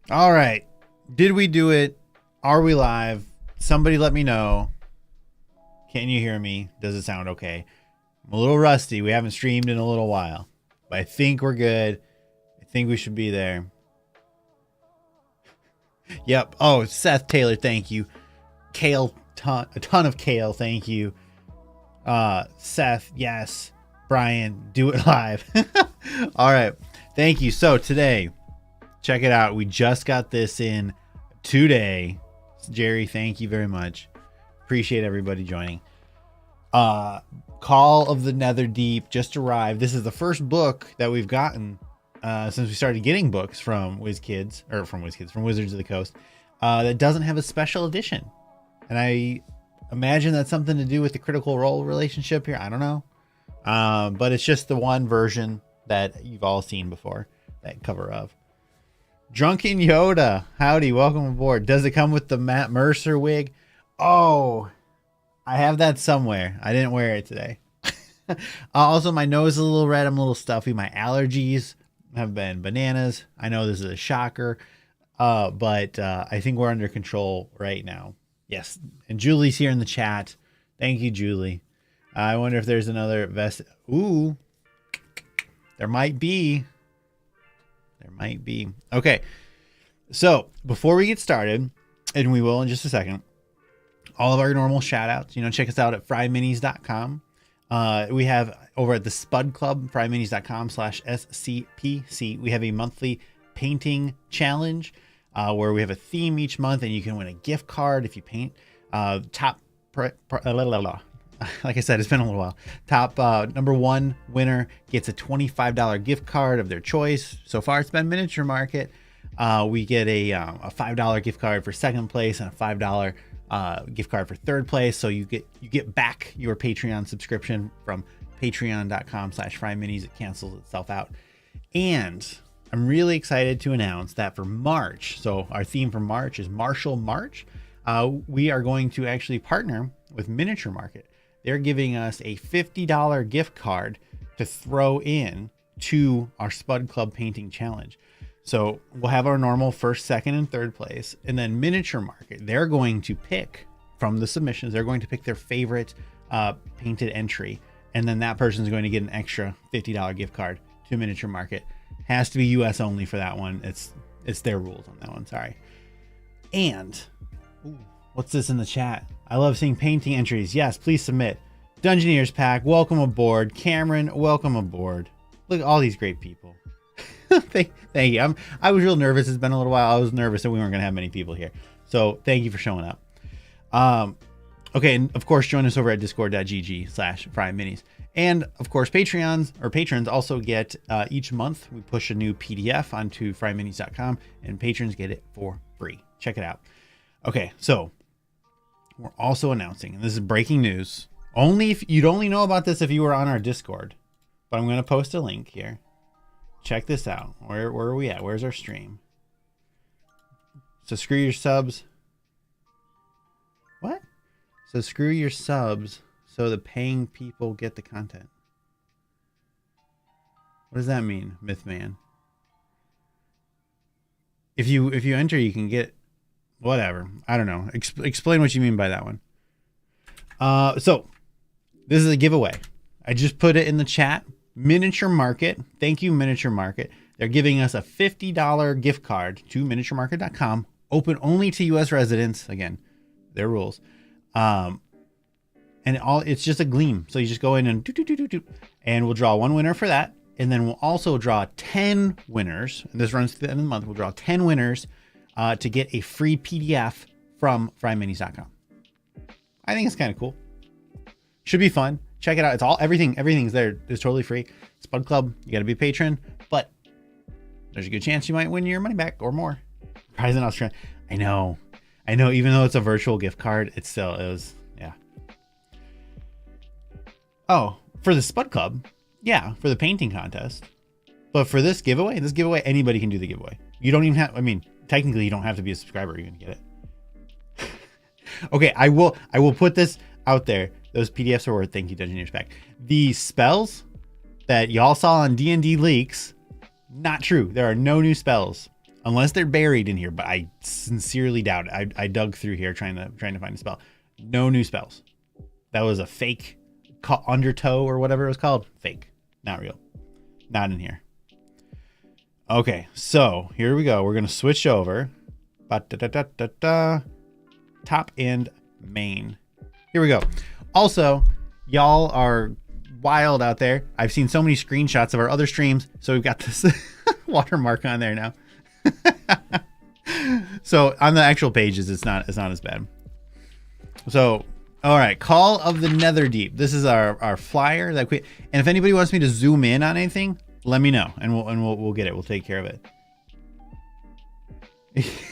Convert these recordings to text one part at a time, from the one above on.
All right. Did we do it? Are we live? Somebody let me know. Can you hear me? Does it sound okay? I'm a little rusty. We haven't streamed in a little while, but I think we're good. I think we should be there. Yep. Oh, Seth Taylor, thank you. Kale, a ton of kale, thank you. Seth, yes. Brian, do it live. All right. Thank you. So today, check it out. We just got this in today. Jerry, thank you very much. Appreciate everybody joining. Call of the Netherdeep just arrived. This is the first book that we've gotten since we started getting books from Wizards of the Coast that doesn't have a special edition. And I imagine that's something to do with the Critical Role relationship here. I don't know. But it's just the one version that you've all seen before, that cover of. Drunken Yoda, howdy, welcome aboard. Does it come with the Matt Mercer wig? Oh, I have that somewhere. I didn't wear it today. Also, my nose is a little red. I'm a little stuffy. My allergies have been bananas. I know this is a shocker, but I think we're under control right now. Yes, and Julie's here in the chat. Thank you, Julie. I wonder if there's another vest. Ooh, there might be. There might be. Okay, so before we get started, and we will in just a second, all of our normal shout outs, check us out at FryMinis.com. We have over at the Spud Club, FryMinis.com/SCPC. We have a monthly painting challenge where we have a theme each month, and you can win a gift card if you paint. Like I said, it's been a little while. Top number one winner gets a $25 gift card of their choice. So far, it's been Miniature Market. We get a $5 gift card for second place and a $5 gift card for third place. So you get back your Patreon subscription from patreon.com/FryMinis. It cancels itself out. And I'm really excited to announce that for March, so our theme for March is Martial March. We are going to actually partner with Miniature Market. They're giving us a $50 gift card to throw in to our Spud Club painting challenge. So we'll have our normal first, second, and third place. And then Miniature Market, they're going to pick from the submissions. They're going to pick their favorite painted entry. And then that person is going to get an extra $50 gift card to Miniature Market. Has to be US only for that one. It's their rules on that one. Sorry. And what's this in the chat? I love seeing painting entries. Yes, please submit. Dungeoneers Pack, welcome aboard. Cameron, welcome aboard. Look at all these great people. Thank you. I was real nervous. It's been a little while. I was nervous that we weren't going to have many people here. So thank you for showing up. Okay, and of course, join us over at discord.gg/FryMinis. And of course, patrons also get each month, we push a new PDF onto FryMinis.com, and patrons get it for free. Check it out. Okay, so we're also announcing, and this is breaking news. You'd only know about this if you were on our Discord, but I'm going to post a link here. Check this out. Where are we at? Where's our stream? So screw your subs. What? So screw your subs so the paying people get the content. What does that mean, Mythman? If you enter, you can get whatever. I don't know. Explain what you mean by that one. So this is a giveaway. I just put it in the chat. Miniature Market. Thank you, Miniature Market. They're giving us a $50 gift card to miniaturemarket.com. Open only to U.S. residents. Again, their rules. And it's just a gleam. So you just go in and and we'll draw one winner for that. And then we'll also draw 10 winners. And this runs to the end of the month. We'll draw 10 winners to get a free PDF from FryMinis.com. I think it's kind of cool. Should be fun. Check it out. It's everything's there. It's totally free. Spud Club, you got to be a patron, but there's a good chance you might win your money back or more. Prize in Australia. I know. Even though it's a virtual gift card, it was. Oh, for the Spud Club, yeah, for the painting contest. But for this giveaway, anybody can do the giveaway. You don't even have. I mean, technically, you don't have to be a subscriber. You're gonna get it. Okay, I will put this out there. Those PDFs are worth. Thank you, Dungeoneers Pack. The spells that y'all saw on D&D leaks, not true. There are no new spells. unless they're buried in here, but I sincerely doubt it. I dug through here trying to find a spell. No new spells. That was a fake undertow or whatever it was called. Fake, not real, not in here. Okay, so here we go. We're gonna switch over. Top and main. Here we go. Also, y'all are wild out there. I've seen so many screenshots of our other streams, so we've got this watermark on there now. So on the actual pages, it's not as bad. So, all right, Call of the Netherdeep. This is our flyer that and if anybody wants me to zoom in on anything, let me know, and we'll get it. We'll take care of it.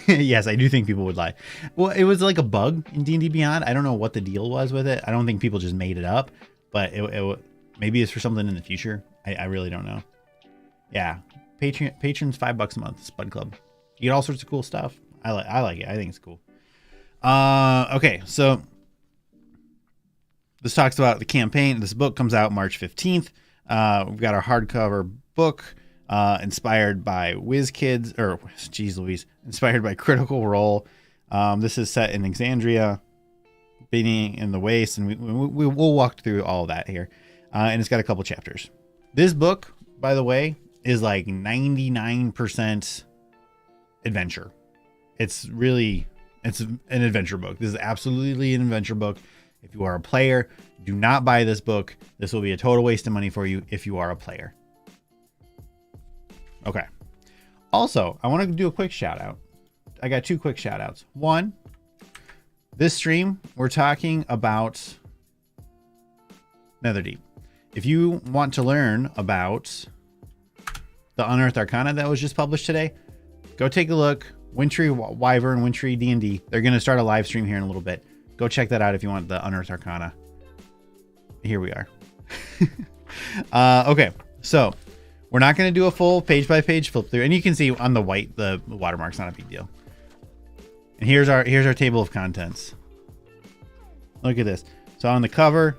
Yes, I do think people would lie. Well, it was like a bug in D&D Beyond. I don't know what the deal was with it. I don't think people just made it up, but it maybe it's for something in the future. I really don't know. Yeah, patrons $5 a month. Spud Club. You get all sorts of cool stuff. I like it. I think it's cool. Okay, so this talks about the campaign. This book comes out March 15th. We've got our hardcover book. Inspired by WizKids, or geez Louise, inspired by Critical Role. This is set in Exandria, being in the Waste, and we'll walk through all of that here. And it's got a couple chapters. This book, by the way, is like 99% adventure. It's an adventure book. This is absolutely an adventure book. If you are a player, do not buy this book. This will be a total waste of money for you if you are a player. Okay. Also, I want to do a quick shout out. I got two quick shout outs. One, this stream, we're talking about Netherdeep. If you want to learn about the Unearthed Arcana that was just published today, go take a look. Wintry Wyvern, Wintry D&D. They're going to start a live stream here in a little bit. Go check that out if you want the Unearthed Arcana. Here we are. Okay, so we're not going to do a full page-by-page flip through, and you can see on the white the watermark's not a big deal. And here's our table of contents. Look at this. So on the cover,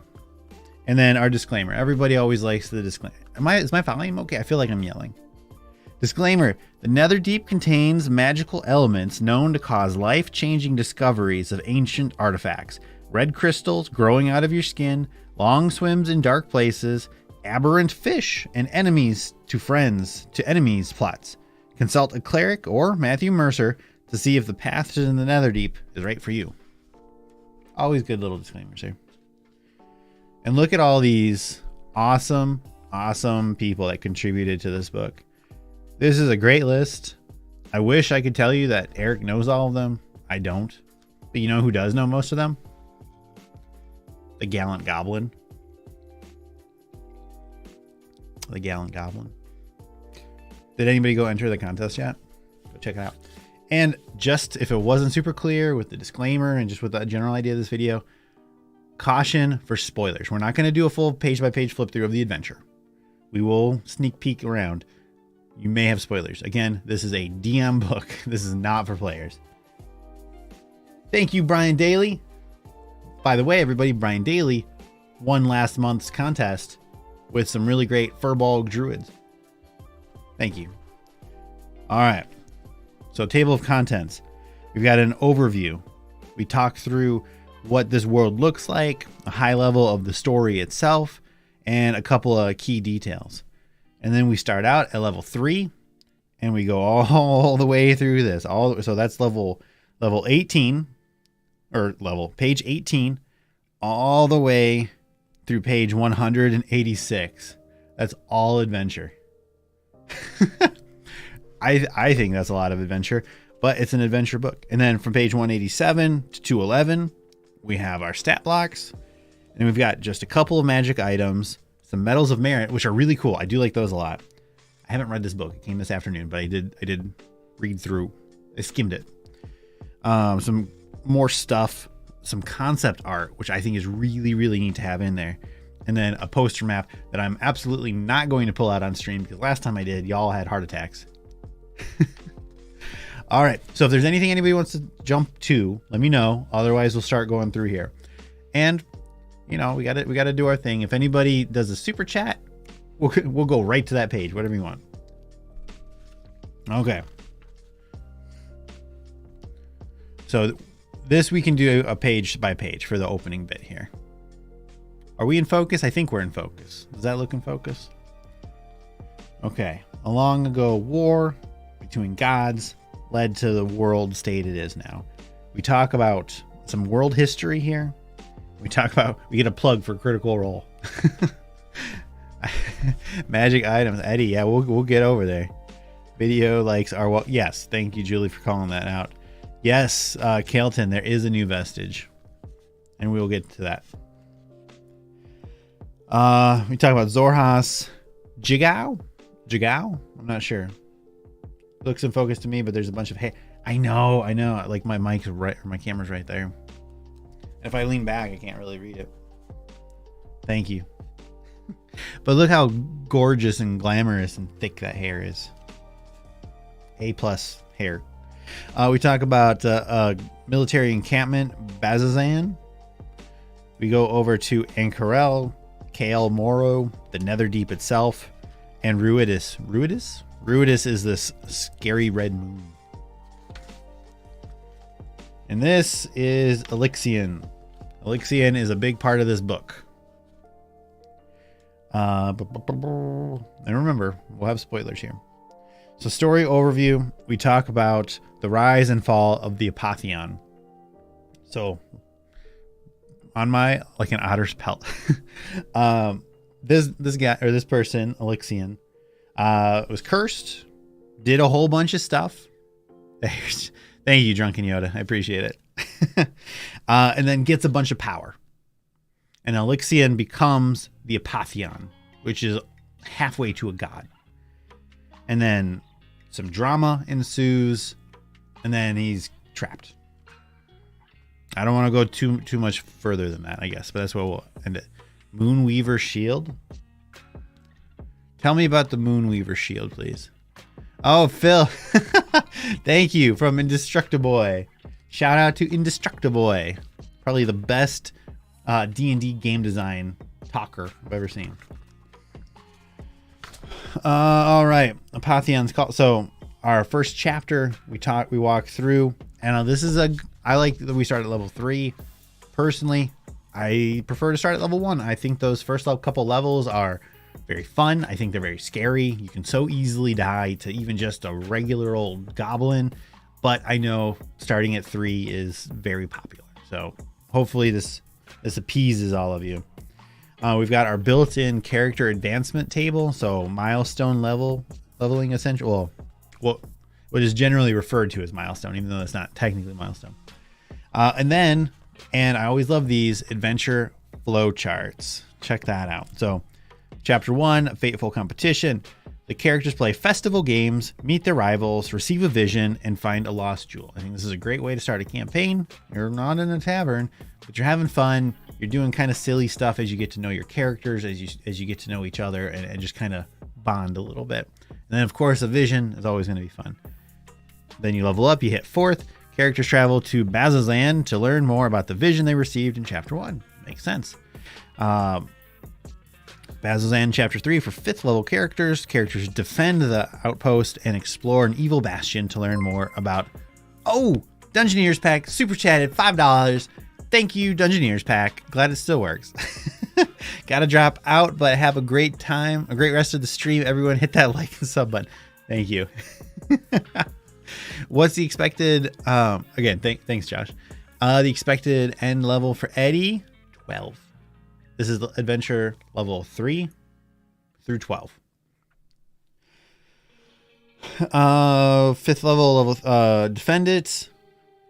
and then our disclaimer. Everybody always likes the disclaimer. Is my volume okay? I feel like I'm yelling. Disclaimer: the Netherdeep contains magical elements known to cause life-changing discoveries of ancient artifacts, red crystals growing out of your skin, long swims in dark places, aberrant fish, and enemies to friends to enemies plots. Consult a cleric or Matthew Mercer to see if the path to the Netherdeep is right for you. Always good little disclaimers here. And look at all these awesome people that contributed to this book. This is a great list. I wish I could tell you that Eric knows all of them. I don't. But you know who does know most of them? The Gallant Goblin. The Gallant Goblin. Did anybody go enter the contest yet? Go check it out. And just if it wasn't super clear with the disclaimer and just with the general idea of this video, caution for spoilers. We're not going to do a full page-by-page flip through of the adventure. We will sneak peek around. You may have spoilers. Again, this is a DM book. This is not for players. Thank you, Brian Daly. By the way, everybody, Brian Daly won last month's contest with some really great Furbolg Druids. Thank you. All right. So table of contents. We've got an overview. We talk through what this world looks like, a high level of the story itself, and a couple of key details. And then we start out at level 3 and we go all the way through this. So that's level 18 or page 18 all the way through page 186. That's all adventure. I think that's a lot of adventure, but it's an adventure book. And then from page 187 to 211, we have our stat blocks, and we've got just a couple of magic items, some medals of merit, which are really cool. I do like those a lot. I haven't read this book. It came this afternoon, but I did read through. I skimmed it. Some more stuff, some concept art, which I think is really, really neat to have in there. And then a poster map that I'm absolutely not going to pull out on stream because last time I did, y'all had heart attacks. All right. So if there's anything anybody wants to jump to, let me know. Otherwise, we'll start going through here. And you know, we got to do our thing. If anybody does a super chat, we'll go right to that page, whatever you want. Okay. So this we can do a page by page for the opening bit here. Are we in focus? I think we're in focus. Does that look in focus? Okay. A long ago war between gods led to the world state it is now. We talk about some world history here. We get a plug for Critical Role. Magic items. Eddie, yeah, we'll get over there. Video likes are well. Yes, thank you, Julie, for calling that out. Yes, Kaelton, there is a new vestige. And we'll get to that. We talk about Zorhas. Jigao? I'm not sure. Looks in focus to me, but there's a bunch of hair. I know. Like my mic's right, or my camera's right there. If I lean back, I can't really read it. Thank you. But look how gorgeous and glamorous and thick that hair is. A+ hair. We talk about military encampment, Bazazan. We go over to Ankarel, Kael Moro, the Netherdeep itself, and Ruidus. Ruidus is this scary red moon. And this is Elixion. Elixion is a big part of this book. And remember, we'll have spoilers here. So story overview, we talk about the rise and fall of the Apotheon. So on my, like an otter's pelt, this guy, or this person, Elixion, was cursed, did a whole bunch of stuff. Thank you, Drunken Yoda. I appreciate it. And then gets a bunch of power. And Elixion becomes the Apotheon, which is halfway to a god. And then some drama ensues, and then he's trapped. I don't want to go too much further than that, I guess, but that's where we'll end it. Moonweaver Shield. Tell me about the Moonweaver Shield, please. Oh, Phil. Thank you, from Indestructiboy. Shout out to Indestructiboy. Probably the best D&D game design talker I've ever seen. All right, Apotheons Call. So our first chapter, we walk through, and this is I like that we start at level 3. Personally, I prefer to start at level 1. I think those first couple levels are very fun. I think they're very scary. You can so easily die to even just a regular old goblin, but I know starting at 3 is very popular. So hopefully this appeases all of you. We've got our built-in character advancement table, so milestone leveling essential. Well, what is generally referred to as milestone, even though it's not technically milestone. And I always love these adventure flow charts. Check that out. So, Chapter 1, Fateful Competition. The characters play festival games, meet their rivals, receive a vision, and find a lost jewel. I think this is a great way to start a campaign. You're not in a tavern, but you're having fun. You're doing kind of silly stuff as you get to know your characters, as you get to know each other, and just kind of bond a little bit. And then, of course, a vision is always going to be fun. Then you level up, you hit 4th. Characters travel to Bazazan to learn more about the vision they received in Chapter 1. Makes sense. Bazazan Chapter 3 for 5th level characters. Characters defend the outpost and explore an evil bastion to learn more about... Oh! Dungeoneers Pack super chatted $5. Thank you, Dungeoneers Pack. Glad it still works. Gotta drop out, but have a great time, a great rest of the stream. Everyone hit that like and sub button. Thank you. What's the expected... again, thanks, Josh. The expected end level for Eddie? 12. This is adventure level 3 through 12. 5th level defend it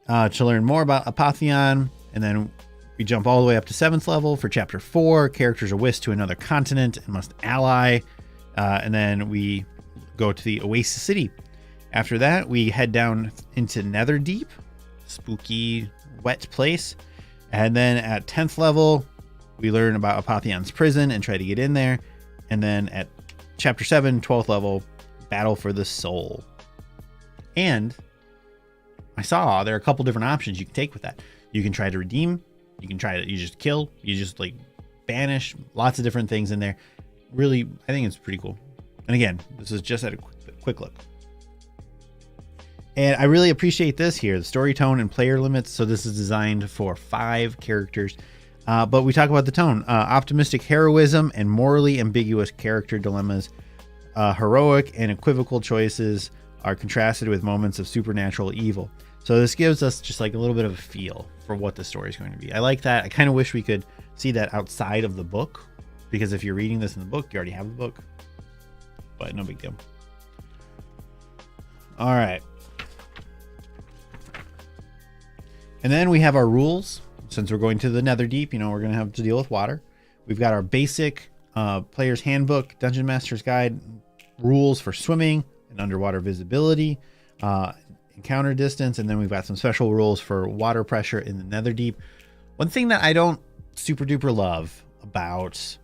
to learn more about Apotheon, and then we jump all the way up to 7th level for chapter 4. Characters are whisked to another continent and must ally, and then we go to the Oasis City. After that, we head down into Netherdeep, spooky, wet place, and then at 10th level, we learn about Apotheon's prison and try to get in there. And then at chapter 7, 12th level, battle for the soul. And I saw there are a couple different options you can take with that. You can try to redeem. You can try to, you just kill. You just like banish. Lots of different things in there. Really, I think it's pretty cool. And again, this is just at a quick look. And I really appreciate this here, the story tone and player limits. So this is designed for 5 characters. But we talk about the tone, optimistic heroism and morally ambiguous character dilemmas. Heroic and equivocal choices are contrasted with moments of supernatural evil. So this gives us just like a little bit of a feel for what the story is going to be. I like that. I kind of wish we could see that outside of the book, because if you're reading this in the book, you already have the book, but no big deal. All right. And then we have our rules. Since we're going to the Netherdeep, you know, we're going to have to deal with water. We've got our basic player's handbook, Dungeon Master's Guide, rules for swimming and underwater visibility, encounter distance, and then we've got some special rules for water pressure in the Netherdeep. One thing that I don't super duper love about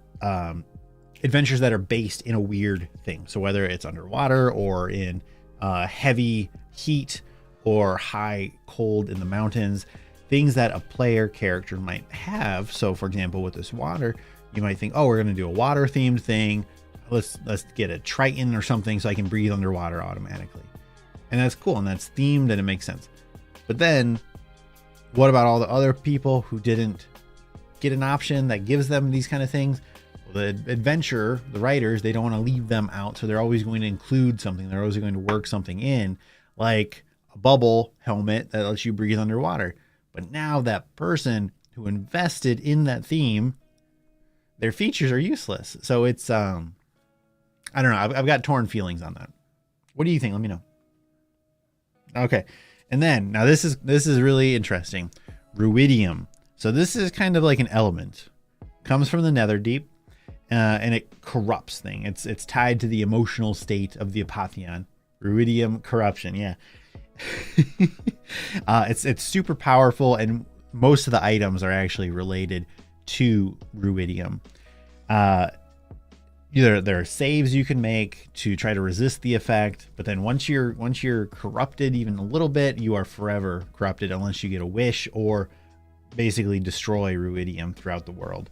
adventures that are based in a weird thing, so whether it's underwater or in heavy heat or high cold in the mountains, things that a player character might have. So for example, with this water, you might think, oh, we're going to do a water themed thing. Let's get a Triton or something so I can breathe underwater automatically. And that's cool, and that's themed, and it makes sense. But then what about all the other people who didn't get an option that gives them these kind of things? Well, the adventurer, the writers, they don't want to leave them out. So they're always going to include something. They're always going to work something in, like a bubble helmet that lets you breathe underwater. But now that person who invested in that theme, their features are useless. So it's, I don't know. I've got torn feelings on that. What do you think? Let me know. Okay. And then, now this is really interesting. Rubidium. So this is kind of like an element. Comes from the Netherdeep, and it corrupts things. It's tied to the emotional state of the Apotheon. Rubidium corruption. Yeah. It's super powerful, and most of the items are actually related to Rubidium. There are saves you can make to try to resist the effect, but then once you're corrupted even a little bit, you are forever corrupted unless you get a wish or basically destroy Rubidium throughout the world.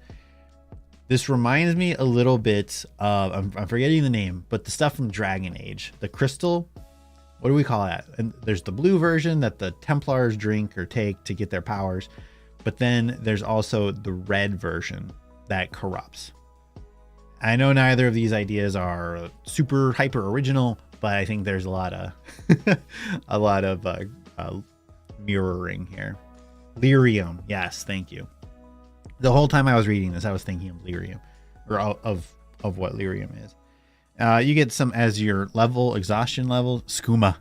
This reminds me a little bit of, I'm forgetting the name, but the stuff from Dragon Age, the crystal. What do we call that? And there's the blue version that the Templars drink or take to get their powers. But then there's also the red version that corrupts. I know neither of these ideas are super hyper original, but I think there's a lot of mirroring here. Lyrium. Yes, thank you. The whole time I was reading this, I was thinking of lyrium, or of what lyrium is. You get some as your level, exhaustion level, skooma.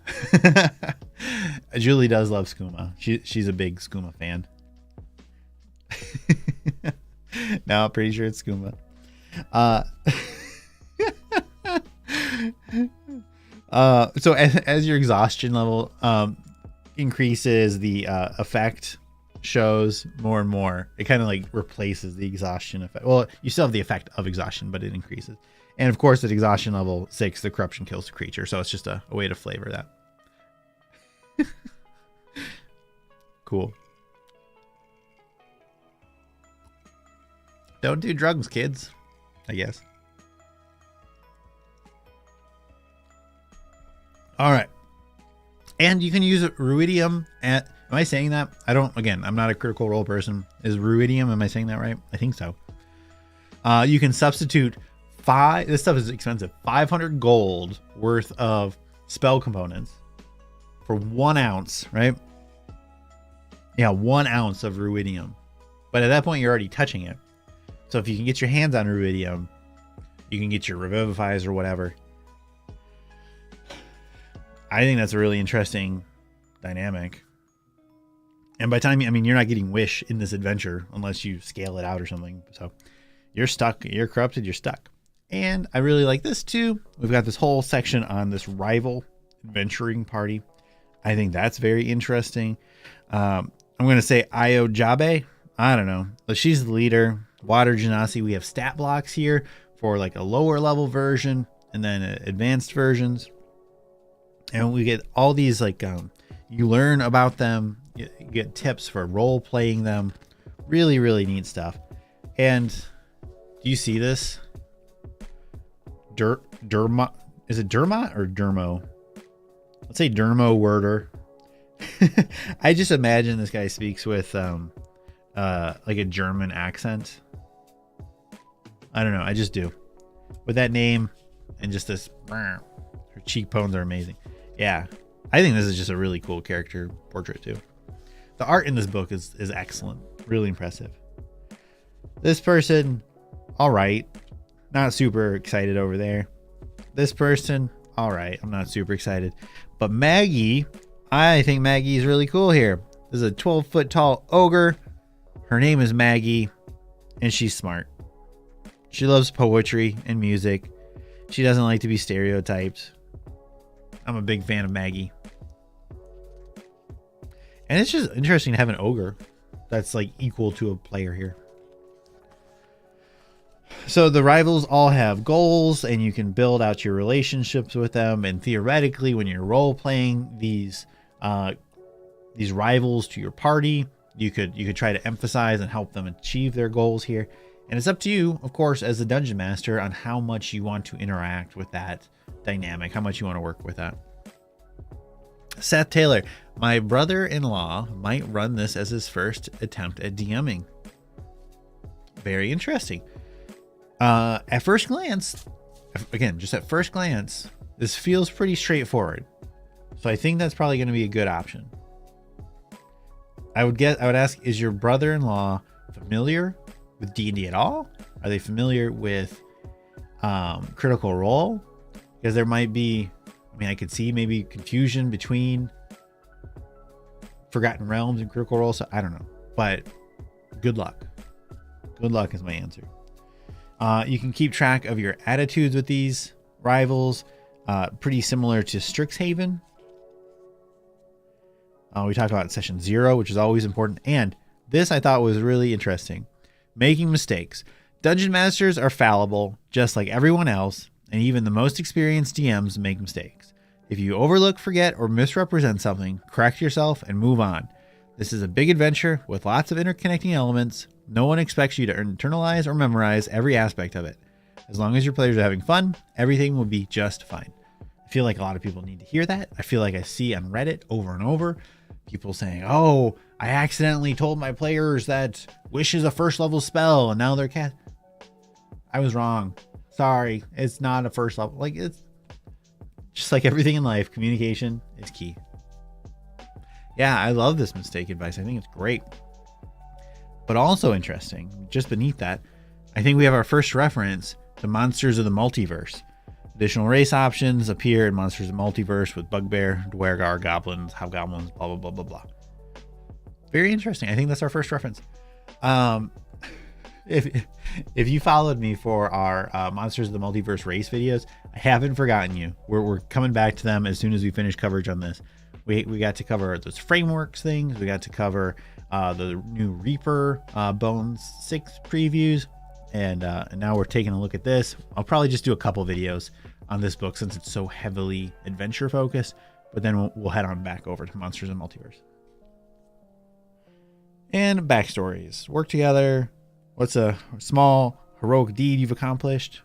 Julie does love skooma. She's a big skooma fan. No, I'm pretty sure it's skooma. So as your exhaustion level increases, the effect shows more and more. It kind of like replaces the exhaustion effect. Well, you still have the effect of exhaustion, but it increases. And of course, at exhaustion level 6, the corruption kills the creature. So it's just a way to flavor that. Cool. Don't do drugs, kids, I guess. All right. And you can use Rubidium at, am I saying that? I'm not a Critical Role person. Is Rubidium, am I saying that right? I think so. You can substitute this stuff is expensive, 500 gold worth of spell components for 1 ounce, right? Yeah, 1 ounce of Rubidium. But at that point, you're already touching it. So if you can get your hands on Rubidium, you can get your Revivifies or whatever. I think that's a really interesting dynamic. And by the time, you're not getting Wish in this adventure unless you scale it out or something. So you're stuck, you're corrupted, you're stuck. And I really like this too. We've got this whole section on this rival adventuring party. I think that's very interesting. I'm going to say Io Jabe. I don't know. But she's the leader. Water Genasi. We have stat blocks here for like a lower level version and then advanced versions. And we get all these like, you learn about them. You get tips for role playing them. Really, really neat stuff. And do you see this? Derma, is it Derma or Dermo? Let's say Dermo Worder. I just imagine this guy speaks with like a German accent. I don't know. I just do. With that name and just this, her cheekbones are amazing. Yeah, I think this is just a really cool character portrait too. The art in this book is excellent. Really impressive. This person, all right. Not super excited over there. This person, all right. I'm not super excited. But Maggie, I think Maggie is really cool here. This is a 12-foot tall ogre. Her name is Maggie, and she's smart. She loves poetry and music. She doesn't like to be stereotyped. I'm a big fan of Maggie. And it's just interesting to have an ogre that's like equal to a player here. So the rivals all have goals, and you can build out your relationships with them. And theoretically, when you're role playing these rivals to your party, you could try to emphasize and help them achieve their goals here. And it's up to you, of course, as the dungeon master, on how much you want to interact with that dynamic, how much you want to work with that. Seth Taylor, my brother-in-law might run this as his first attempt at DMing. Very interesting. At first glance, again, just at first glance, this feels pretty straightforward. So I think that's probably going to be a good option. I would ask, is your brother-in-law familiar with D&D at all? Are they familiar with Critical Role? Because there might be, I could see maybe confusion between Forgotten Realms and Critical Role. So I don't know, but good luck. Good luck is my answer. You can keep track of your attitudes with these rivals, pretty similar to Strixhaven. We talked about session 0, which is always important. And this I thought was really interesting. Making mistakes. Dungeon masters are fallible, just like everyone else, and even the most experienced DMs make mistakes. If you overlook, forget, or misrepresent something, correct yourself and move on. This is a big adventure with lots of interconnecting elements. No one expects you to internalize or memorize every aspect of it. As long as your players are having fun, everything will be just fine. I feel like a lot of people need to hear that. I feel like I see on Reddit over and over people saying, oh, I accidentally told my players that Wish is a first level spell and now they're cast. I was wrong. Sorry. It's not a first level. Like, it's just like everything in life. Communication is key. Yeah, I love this mistake advice. I think it's great. But also interesting, just beneath that, I think we have our first reference to Monsters of the Multiverse. Additional race options appear in Monsters of the Multiverse with Bugbear, Dwergar, Goblins, Hobgoblins, blah, blah, blah, blah, blah. Very interesting. I think that's our first reference. If you followed me for our Monsters of the Multiverse race videos, I haven't forgotten you. We're coming back to them as soon as we finish coverage on this. We got to cover those frameworks things. We got to cover the new Reaper Bones 6 previews. And now we're taking a look at this. I'll probably just do a couple videos on this book since it's so heavily adventure focused. But then we'll head on back over to Monsters and Multiverse. And backstories. Work together. What's a small heroic deed you've accomplished?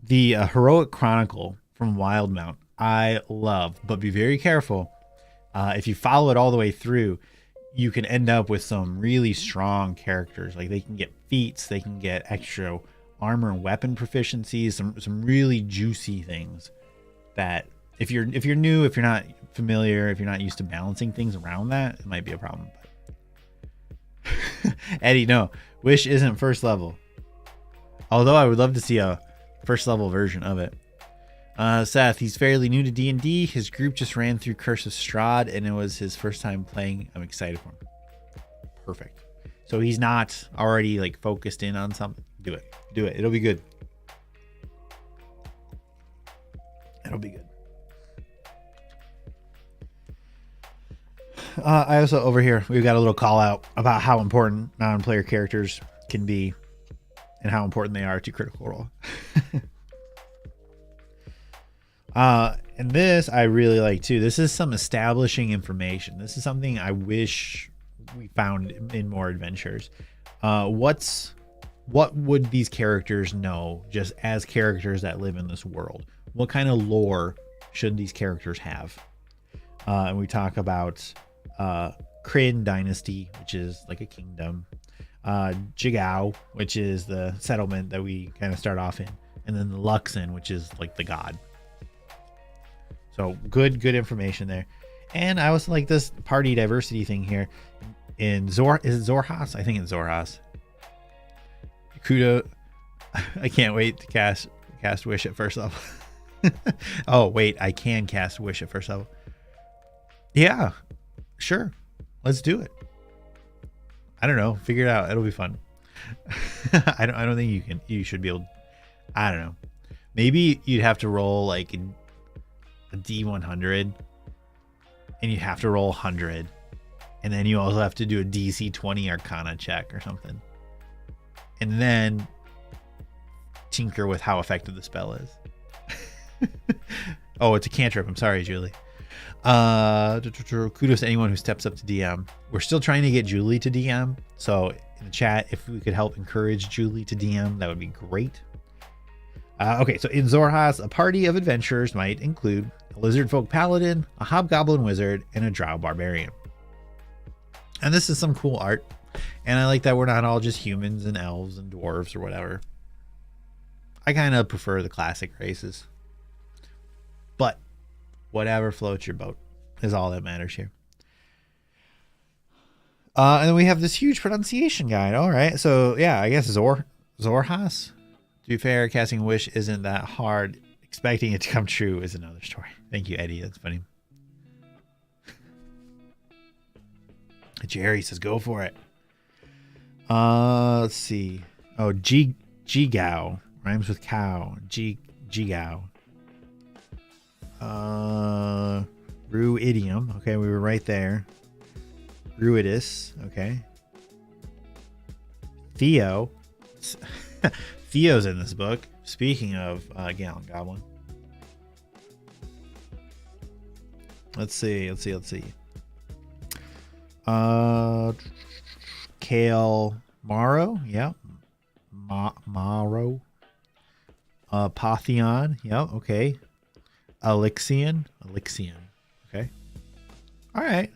The Heroic Chronicle from Wildmount I love, but be very careful. If you follow it all the way through, you can end up with some really strong characters. Like they can get feats, they can get extra armor and weapon proficiencies, some really juicy things that if you're new, if you're not familiar, if you're not used to balancing things around that, it might be a problem. Eddie, no, Wish isn't first level. Although I would love to see a first level version of it. Seth, he's fairly new to D&D. His group just ran through Curse of Strahd, and it was his first time playing. I'm excited for him. Perfect. So he's not already like focused in on something. Do it. It'll be good. It'll be good. I also, over here, we've got a little call out about how important non-player characters can be and how important they are to Critical Role. And this I really like too. This is some establishing information. This is something I wish we found in more adventures. What would these characters know just as characters that live in this world? What kind of lore should these characters have? And we talk about Kryn Dynasty, which is like a kingdom. Jigao, which is the settlement that we kind of start off in. And then the Luxon, which is like the god. So good information there. And I also like this party diversity thing here. In is it Zorhas? I think it's Zorhas. Kudo. I can't wait to cast Wish at first level. Oh, wait. I can cast Wish at first level. Yeah, sure. Let's do it. I don't know. Figure it out. It'll be fun. I don't think you should be able. I don't know. Maybe you'd have to roll like a D100 and you have to roll 100. And then you also have to do a DC 20 Arcana check or something. And then tinker with how effective the spell is. Oh, it's a cantrip. I'm sorry, Julie. Kudos to anyone who steps up to DM. We're still trying to get Julie to DM. So in the chat, if we could help encourage Julie to DM, that would be great. Okay, so in Zorhas, a party of adventurers might include a lizard folk paladin, a hobgoblin wizard, and a drow barbarian. And this is some cool art. And I like that we're not all just humans and elves and dwarves or whatever. I kind of prefer the classic races. But whatever floats your boat is all that matters here. And then we have this huge pronunciation guide. All right. So yeah, I guess Zorhas. To be fair, casting Wish isn't that hard. Expecting it to come true is another story. Thank you, Eddie. That's funny. Jerry says, go for it. Let's see. Oh, Jigao rhymes with cow. Jigao. Rubidium. Okay, we were right there. Ruidus. Okay. Theo. Theo's in this book. Speaking of Gallon Goblin. Let's see. Kale Morrow. Yep. Morrow. Apotheon. Yep. Okay. Elixion. Okay. All right.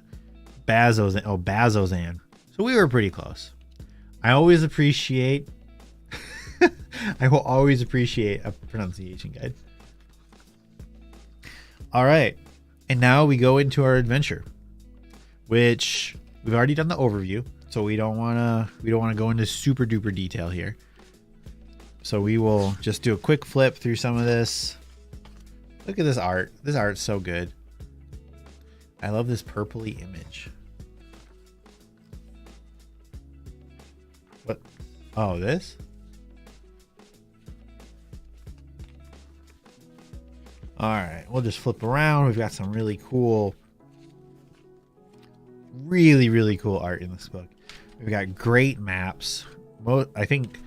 Bazozan. So we were pretty close. I always appreciate I will always appreciate a pronunciation guide. All right. And now we go into our adventure, which we've already done the overview. So we don't want to go into super duper detail here. So we will just do a quick flip through some of this. Look at this art. This art's so good. I love this purpley image. What? Oh, this? All right, we'll just flip around. We've got some really cool art in this book. We've got great maps. I think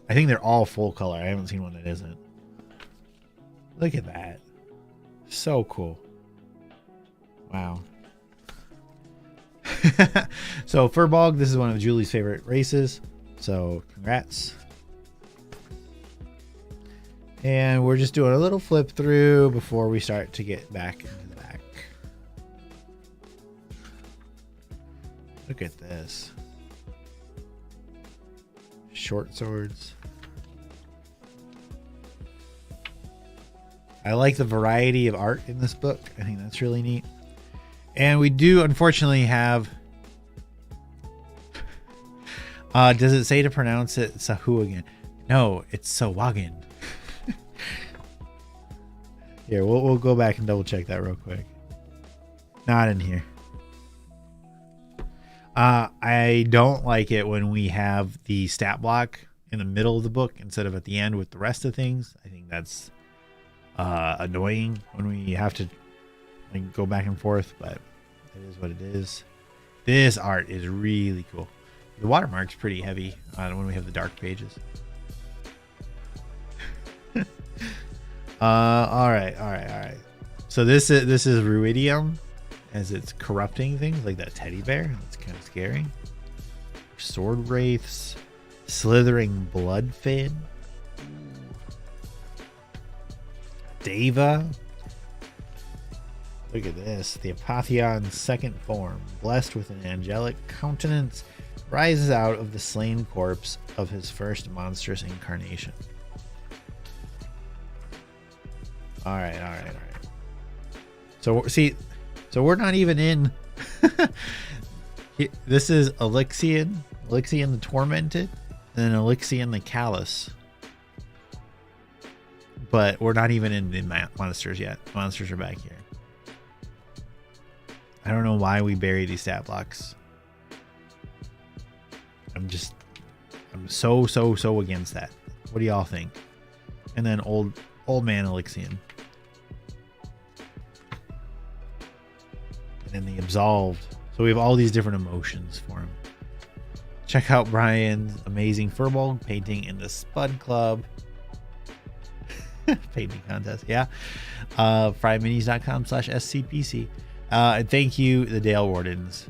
they're all full color. I haven't seen one that isn't. Look at that. So cool. Wow. So Furbog, this is one of Julie's favorite races. So congrats. And we're just doing a little flip through before we start to get back into the back. Look at this. Short swords. I like the variety of art in this book. I think that's really neat. And we do unfortunately have... does it say to pronounce it Sahu again? No, it's Sawagan. Here, we'll go back and double check that real quick. Not in here. I don't like it when we have the stat block in the middle of the book instead of at the end with the rest of things. I think that's annoying when we have to like go back and forth, but it is what it is. This art is really cool. The watermark's pretty heavy when we have the dark pages. All right. So this is Rubidium as it's corrupting things like that teddy bear. That's kind of scary. Sword wraiths, slithering bloodfin, Deva, Look at this. The Apotheons second form, blessed with an angelic countenance, rises out of the slain corpse of his first monstrous incarnation. All right. So see, so we're not even in. This is Elixian the Tormented, and Elixian the Callous. But we're not even in the monsters yet. Monsters are back here. I don't know why we bury these stat blocks. I'm so against that. What do y'all think? And then old man Elixian. And then the Absolved. So we have all these different emotions for him. Check out Brian's amazing furball painting in the Spud Club. Painting contest, yeah. FryMinis.com/SCPC. And thank you, the Dale Wardens.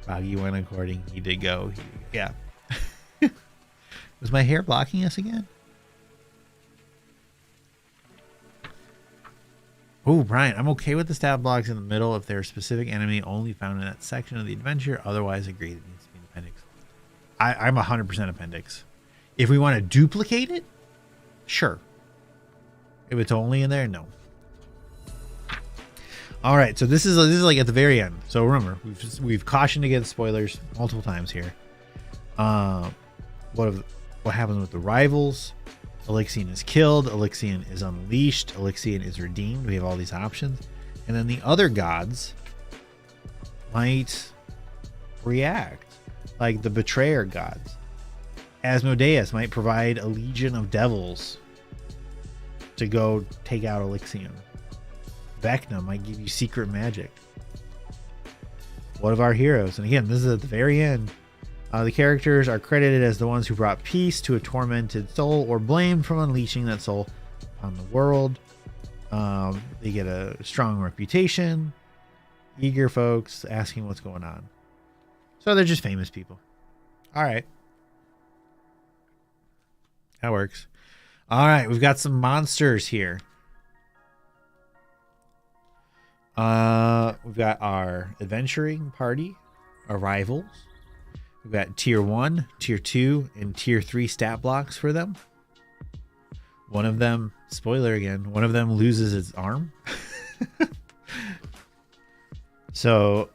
Foggy went according. He did go. Yeah. Was my hair blocking us again? Oh, Brian, I'm okay with the stat blocks in the middle if they're a specific enemy only found in that section of the adventure. Otherwise, agreed. It needs to be an appendix. I'm 100% appendix. If we want to duplicate it, sure. If it's only in there, no. All right, so this is like at the very end. So remember, we've cautioned against spoilers multiple times here. What happens with the rivals? Elixian is killed. Elixian is unleashed. Elixian is redeemed. We have all these options, and then the other gods might react, like the betrayer gods. Asmodeus might provide a legion of devils to go take out Elixian. Vecna might give you secret magic. What of our heroes? And again, this is at the very end. The characters are credited as the ones who brought peace to a tormented soul or blamed from unleashing that soul on the world. They get a strong reputation. Eager folks asking what's going on. So they're just famous people. All right. That works. All right, we've got some monsters here. We've got our adventuring party, arrivals. We've got tier 1, tier 2, and tier 3 stat blocks for them. One of them, spoiler again, one of them loses its arm. So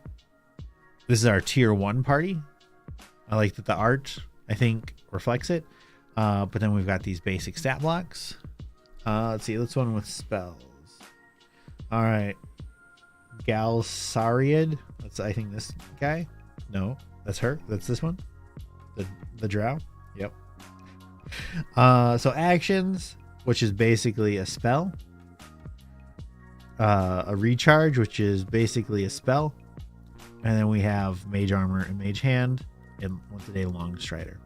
this is our tier 1 party. I like that the art, I think, reflects it. But then we've got these basic stat blocks. Let's see, let's one with spells. All right. Galsariad. That's, I think, this guy. No, that's her. That's this one. The drow. Yep. So actions, which is basically a spell. A recharge, which is basically a spell. And then we have mage armor and mage hand and once a day long strider.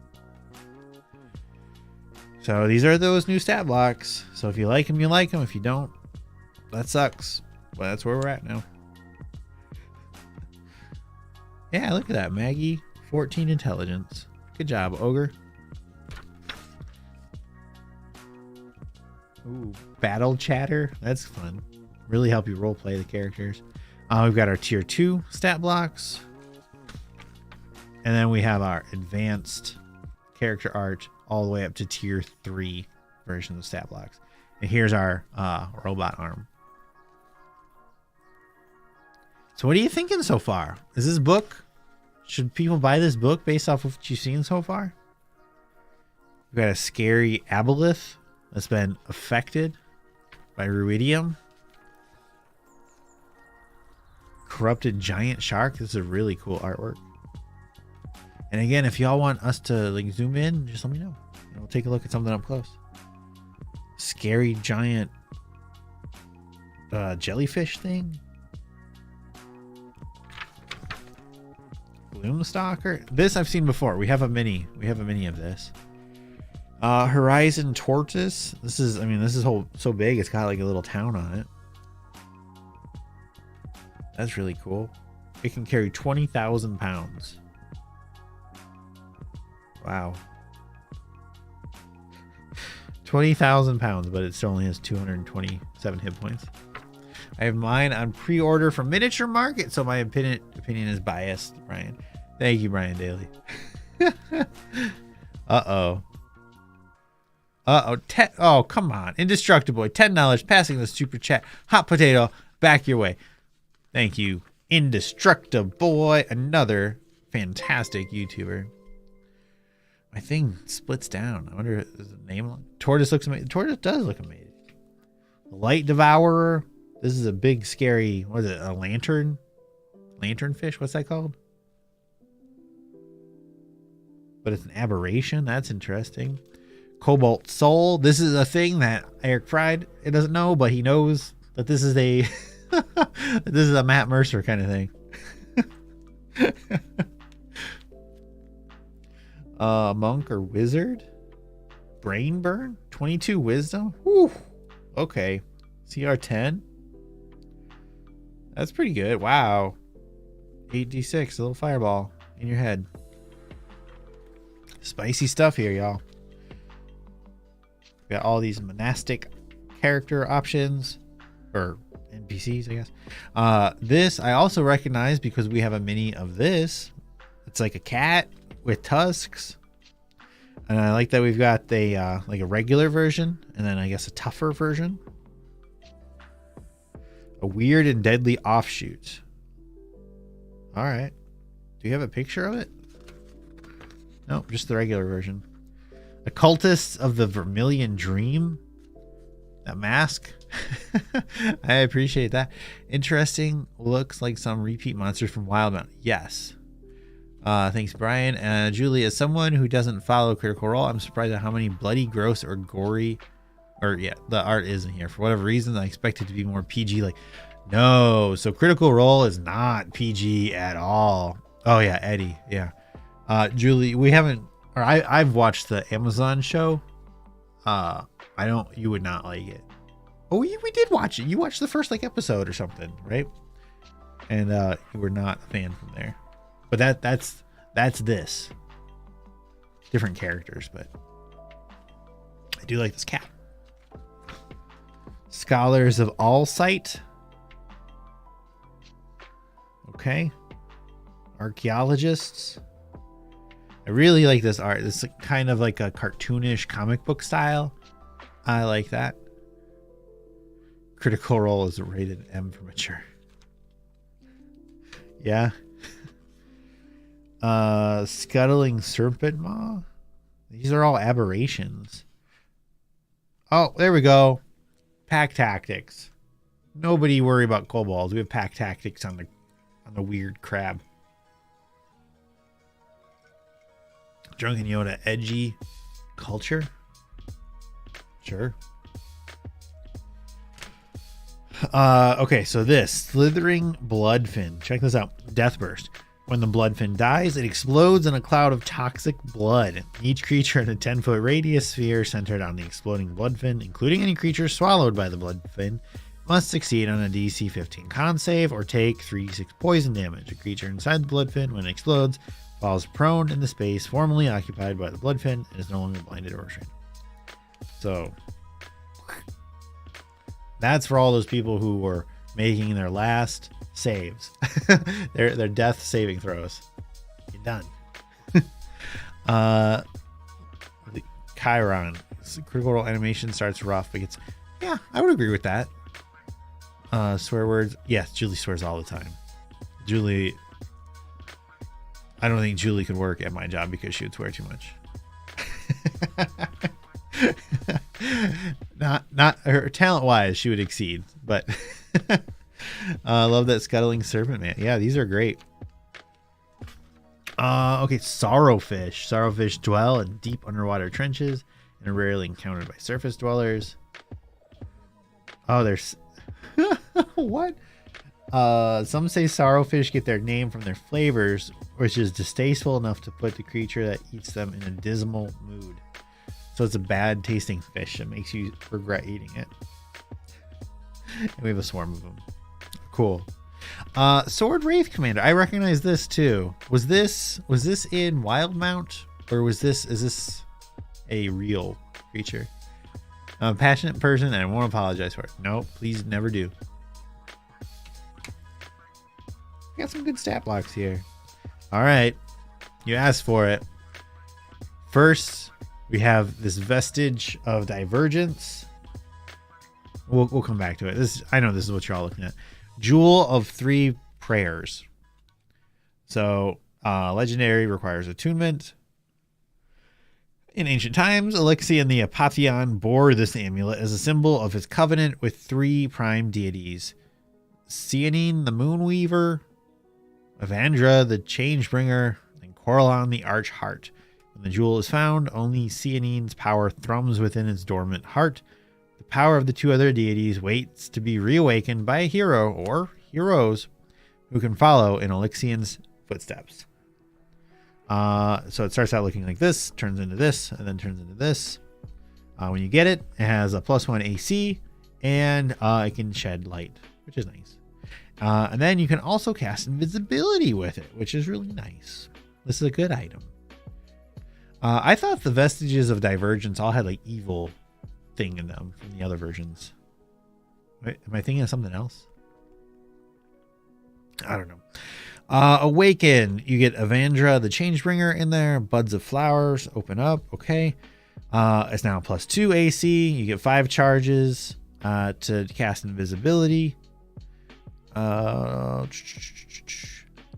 So these are those new stat blocks. So if you like them, you like them. If you don't, that sucks. But that's where we're at now. Yeah, look at that. Maggie, 14 intelligence. Good job, Ogre. Ooh, battle chatter. That's fun. Really help you roleplay the characters. We've got our tier 2 stat blocks. And then we have our advanced character art all the way up to tier 3 version of stat blocks. And here's our robot arm. So what are you thinking so far? Is this book? Should people buy this book based off of what you've seen so far? We've got a scary aboleth that's been affected by Rubidium. Corrupted giant shark. This is a really cool artwork. And again, if y'all want us to like zoom in, just let me know. And we'll take a look at something up close. Scary giant jellyfish thing. Gloomstalker. This I've seen before. We have a mini. We have a mini of this. Horizon Tortoise. This is, I mean, this is so big. It's got like a little town on it. That's really cool. It can carry 20,000 pounds. Wow. 20,000 pounds, but it still only has 227 hit points. I have mine on pre-order from Miniature Market, so my opinion is biased, Brian. Thank you, Brian Daly. Uh-oh. Oh, come on. Indestructible. $10 passing the super chat. Hot potato, back your way. Thank you, Indestructible. Another fantastic YouTuber. My thing splits down. I wonder if the name. Tortoise looks amazing. Tortoise does look amazing. Light Devourer. This is a big, scary. What is it? A lantern? Lantern fish? What's that called? But it's an aberration. That's interesting. Cobalt Soul. This is a thing that Eric Fried doesn't know, but he knows that this is a this is a Matt Mercer kind of thing. Monk or wizard? Brain burn? 22 wisdom? Whew. Okay. CR10? That's pretty good. Wow. 8d6, a little fireball in your head. Spicy stuff here, y'all. Got all these monastic character options, or NPCs, I guess. This I also recognize because we have a mini of this. It's like a cat with tusks, and I like that we've got the like a regular version, and then I guess a tougher version. A weird and deadly offshoot. All right. Do you have a picture of it? No, just the regular version. Occultist of the Vermilion Dream. That mask. I appreciate that. Interesting. Looks like some repeat monsters from Wild Mountain. Yes. Thanks, Brian. Julie, as someone who doesn't follow Critical Role, I'm surprised at how many bloody, gross, or gory, or yeah, the art isn't here. For whatever reason, I expect it to be more PG. Like, no. So Critical Role is not PG at all. Oh yeah, Eddie. Yeah. Julie, we haven't, or I've watched the Amazon show. You would not like it. Oh, we did watch it. You watched the first like episode or something, right? And you were not a fan from there. But that's this. Different characters, but I do like this cat. Scholars of All Sight. Okay. Archaeologists. I really like this art. It's kind of like a cartoonish comic book style. I like that. Critical Role is rated M for mature. Yeah. Scuttling Serpent Maw. These are all aberrations. Oh, there we go. Pack Tactics. Nobody worry about kobolds. We have Pack Tactics on the weird crab. Drunken Yoda, edgy culture. Sure. Okay, so this slithering bloodfin. Check this out. Death burst. When the bloodfin dies, it explodes in a cloud of toxic blood. Each creature in a 10-foot radius sphere centered on the exploding bloodfin, including any creature swallowed by the bloodfin, must succeed on a DC 15 con save or take 3d6 poison damage. A creature inside the bloodfin, when it explodes, falls prone in the space formerly occupied by the bloodfin and is no longer blinded or restrained. So that's for all those people who were making their last saves. their death saving throws. You're done. The Chiron. Critical Role animation starts rough, but gets, yeah, I would agree with that. Swear words. Yes, Julie swears all the time. Julie, I don't think Julie could work at my job because she would swear too much. Not her talent wise, she would exceed, but I love that Scuttling Serpent Man. Yeah, these are great. Okay, Sorrowfish. Sorrowfish dwell in deep underwater trenches and are rarely encountered by surface dwellers. Oh, there's what? Some say Sorrowfish get their name from their flavors, which is distasteful enough to put the creature that eats them in a dismal mood. So it's a bad tasting fish that makes you regret eating it. And we have a swarm of them. Cool. Sword Wraith Commander. I recognize this too. Was this in Wildmount, or is this a real creature? I'm a passionate person and I won't apologize for it. No, please never do. We got some good stat blocks here. All right. You asked for it. First, we have this Vestige of Divergence. We'll come back to it. I know this is what you're all looking at. Jewel of 3 Prayers. So, legendary requires attunement. In ancient times, Alexian the Apotheon bore this amulet as a symbol of his covenant with 3 prime deities. Cyanine the Moonweaver, Evandra the Changebringer, and Coralon the Archheart. When the jewel is found, only Cyanine's power thrums within its dormant heart. The power of the 2 other deities waits to be reawakened by a hero or heroes who can follow in Alexian's footsteps. So it starts out looking like this, turns into this, and then turns into this. When you get it, it has a +1 AC, and it can shed light, which is nice. And then you can also cast invisibility with it, which is really nice. This is a good item. I thought the Vestiges of Divergence all had like evil thing in them from the other versions. Wait, am I thinking of something else? I don't know. Awaken. You get Evandra the Changebringer in there. Buds of Flowers open up. Okay. It's now +2 AC. You get 5 charges to cast invisibility.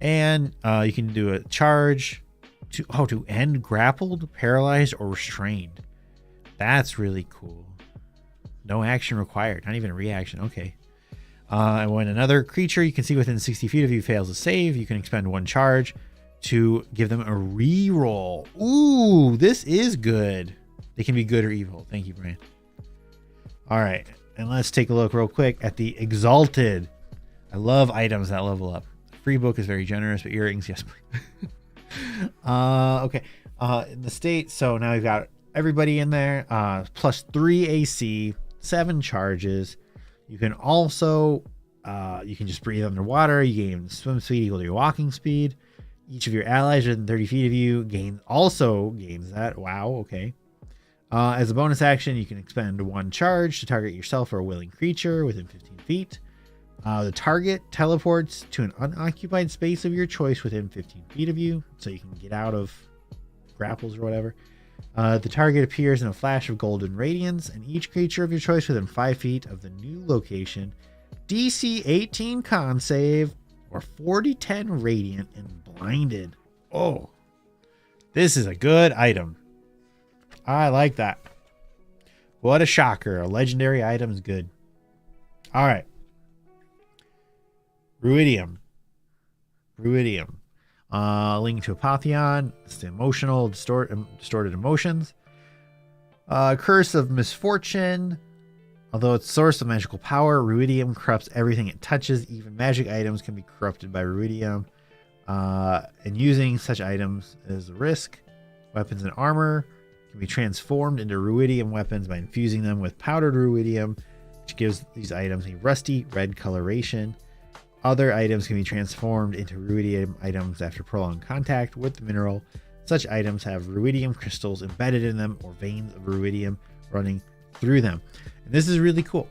And you can do a charge to end grappled, paralyzed, or restrained. That's really cool. No action required. Not even a reaction. Okay. And when another creature you can see within 60 feet of you fails a save, you can expend 1 charge to give them a reroll. Ooh, this is good. They can be good or evil. Thank you, Brian. All right. And let's take a look real quick at the Exalted. I love items that level up. Free book is very generous, but earrings, yes, please. Okay. In the state, so now we've got everybody in there. +3 AC, 7 charges. You can also, you can just breathe underwater. You gain swim speed equal to your walking speed. Each of your allies within 30 feet of you also gains that. Wow, okay. As a bonus action, you can expend 1 charge to target yourself or a willing creature within 15 feet. The target teleports to an unoccupied space of your choice within 15 feet of you, so you can get out of grapples or whatever. The target appears in a flash of golden radiance, and each creature of your choice within 5 feet of the new location, DC 18 con save, or 40-10 radiant and blinded. Oh, this is a good item. I like that. What a shocker. A legendary item is good. All right. Rubidium. Link to Apotheon. It's the emotional, distorted emotions. Curse of Misfortune. Although it's source of magical power, Rubidium corrupts everything it touches. Even magic items can be corrupted by Rubidium. And using such items is a risk. Weapons and armor can be transformed into Rubidium weapons by infusing them with powdered Rubidium, which gives these items a rusty red coloration. Other items can be transformed into Rubidium items after prolonged contact with the mineral. Such items have Rubidium crystals embedded in them or veins of Rubidium running through them. And this is really cool.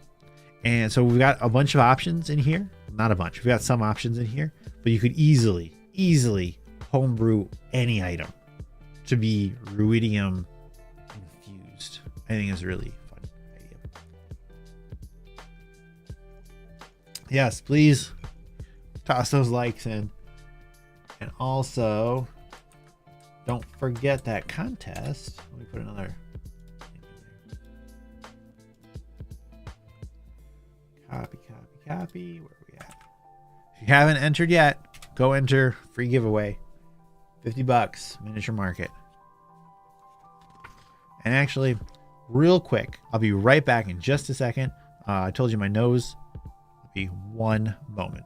And so we've got a bunch of options in here. Not a bunch. We've got some options in here, but you could easily homebrew any item to be Rubidium infused. I think it's a really fun idea. Yes, please toss those likes in. And also, don't forget that contest. Let me put another copy. Where are we at? If you haven't entered yet, go enter. Free giveaway. $50 miniature market. And actually, real quick, I'll be right back in just a second. I told you my nose would be one moment.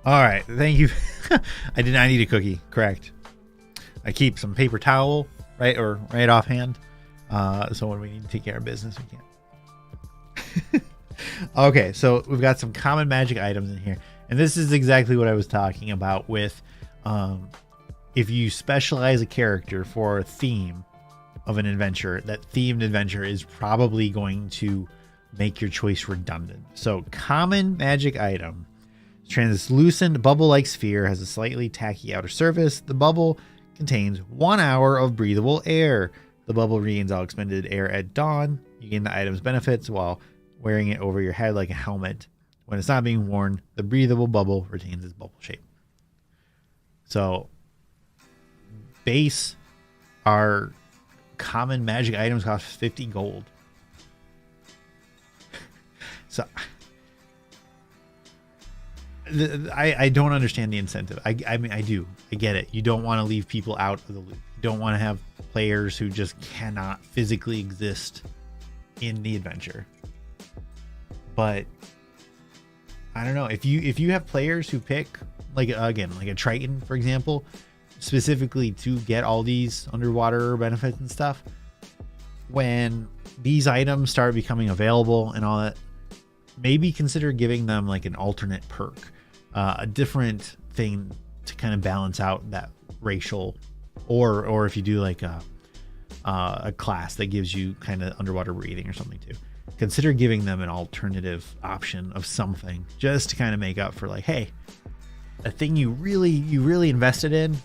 All right, thank you. I did not need a cookie. Correct. I keep some paper towel right offhand. So when we need to take care of business, we can. Okay, so we've got some common magic items in here, and this is exactly what I was talking about with if you specialize a character for a theme of an adventure, that themed adventure is probably going to make your choice redundant. So common magic item: translucent bubble-like sphere, has a slightly tacky outer surface. The bubble contains 1 hour of breathable air. The bubble regains all expended air at dawn. You gain the item's benefits while wearing it over your head like a helmet. When it's not being worn, the breathable bubble retains its bubble shape. So base, our common magic items cost 50 gold. So I don't understand the incentive. I mean, I do. I get it. You don't want to leave people out of the loop. You don't want to have players who just cannot physically exist in the adventure. But I don't know, if you have players who pick like a Triton, for example, specifically to get all these underwater benefits and stuff, when these items start becoming available and all that, maybe consider giving them like an alternate perk, a different thing to kind of balance out that racial, or if you do like a class that gives you kind of underwater breathing or something too, consider giving them an alternative option of something just to kind of make up for, like, hey, a thing you really invested in,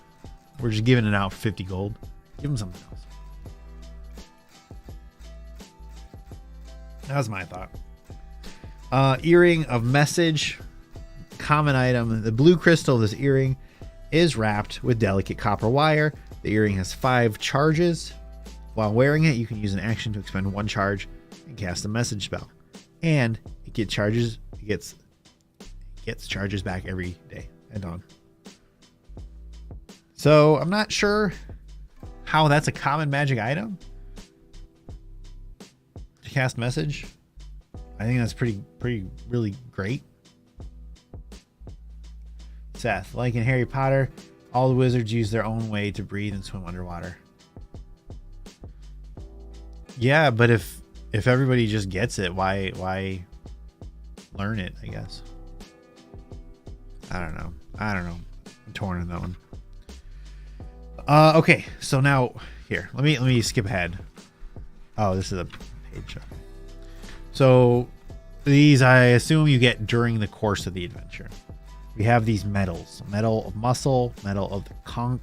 we're just giving it out for 50 gold. Give them something else. That was my thought. Earring of Message, common item. The blue crystal of this earring is wrapped with delicate copper wire. The earring has 5 charges. While wearing it, you can use an action to expend 1 charge and cast a message spell. And it gets charges back every day at dawn. So I'm not sure how that's a common magic item to cast message. I think that's really great. Seth, like in Harry Potter, all the wizards use their own way to breathe and swim underwater. Yeah, but if everybody just gets it, why learn it, I guess. I don't know. I'm torn on that one. Okay, so now here, let me skip ahead. Oh, this is a page. So these, I assume, you get during the course of the adventure. We have these metals: metal of muscle, metal of the conch,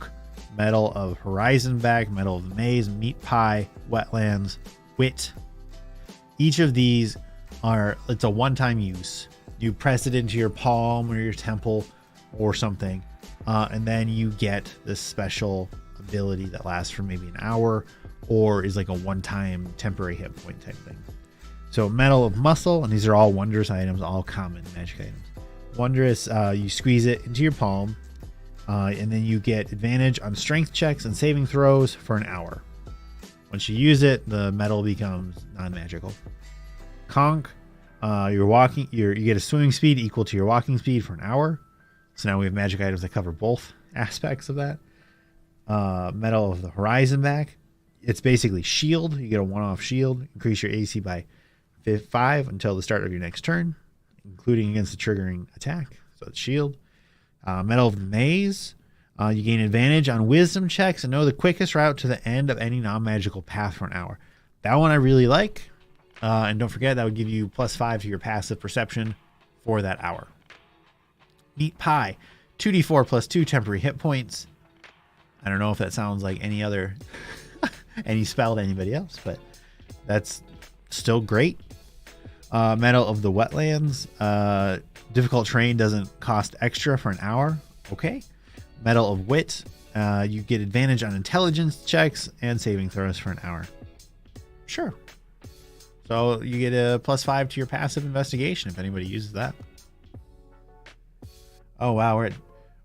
metal of horizon back, metal of the maze, meat pie, wetlands, wit. Each of these it's a one-time use. You press it into your palm or your temple or something, and then you get this special ability that lasts for maybe an hour, or is like a one-time temporary hit point type thing. So metal of muscle, and these are all wondrous items, all common magic items. Wondrous, you squeeze it into your palm, and then you get advantage on strength checks and saving throws for an hour. Once you use it, the metal becomes non-magical. Conch, you get a swimming speed equal to your walking speed for an hour. So now we have magic items that cover both aspects of that. Metal of the horizon back, it's basically shield. You get a one-off shield. Increase your AC by 5 until the start of your next turn, including against the triggering attack. So it's shield. Metal of the maze, you gain advantage on wisdom checks and know the quickest route to the end of any non-magical path for an hour. That one I really like. And don't forget, that would give you +5 to your passive perception for that hour. Meat pie, 2d4 plus 2 temporary hit points. I don't know if that sounds like any other any spell to anybody else, but that's still great. Metal of the wetlands, difficult terrain doesn't cost extra for an hour. Okay. Metal of wit, you get advantage on intelligence checks and saving throws for an hour. Sure. So you get a +5 to your passive investigation if anybody uses that. Oh wow,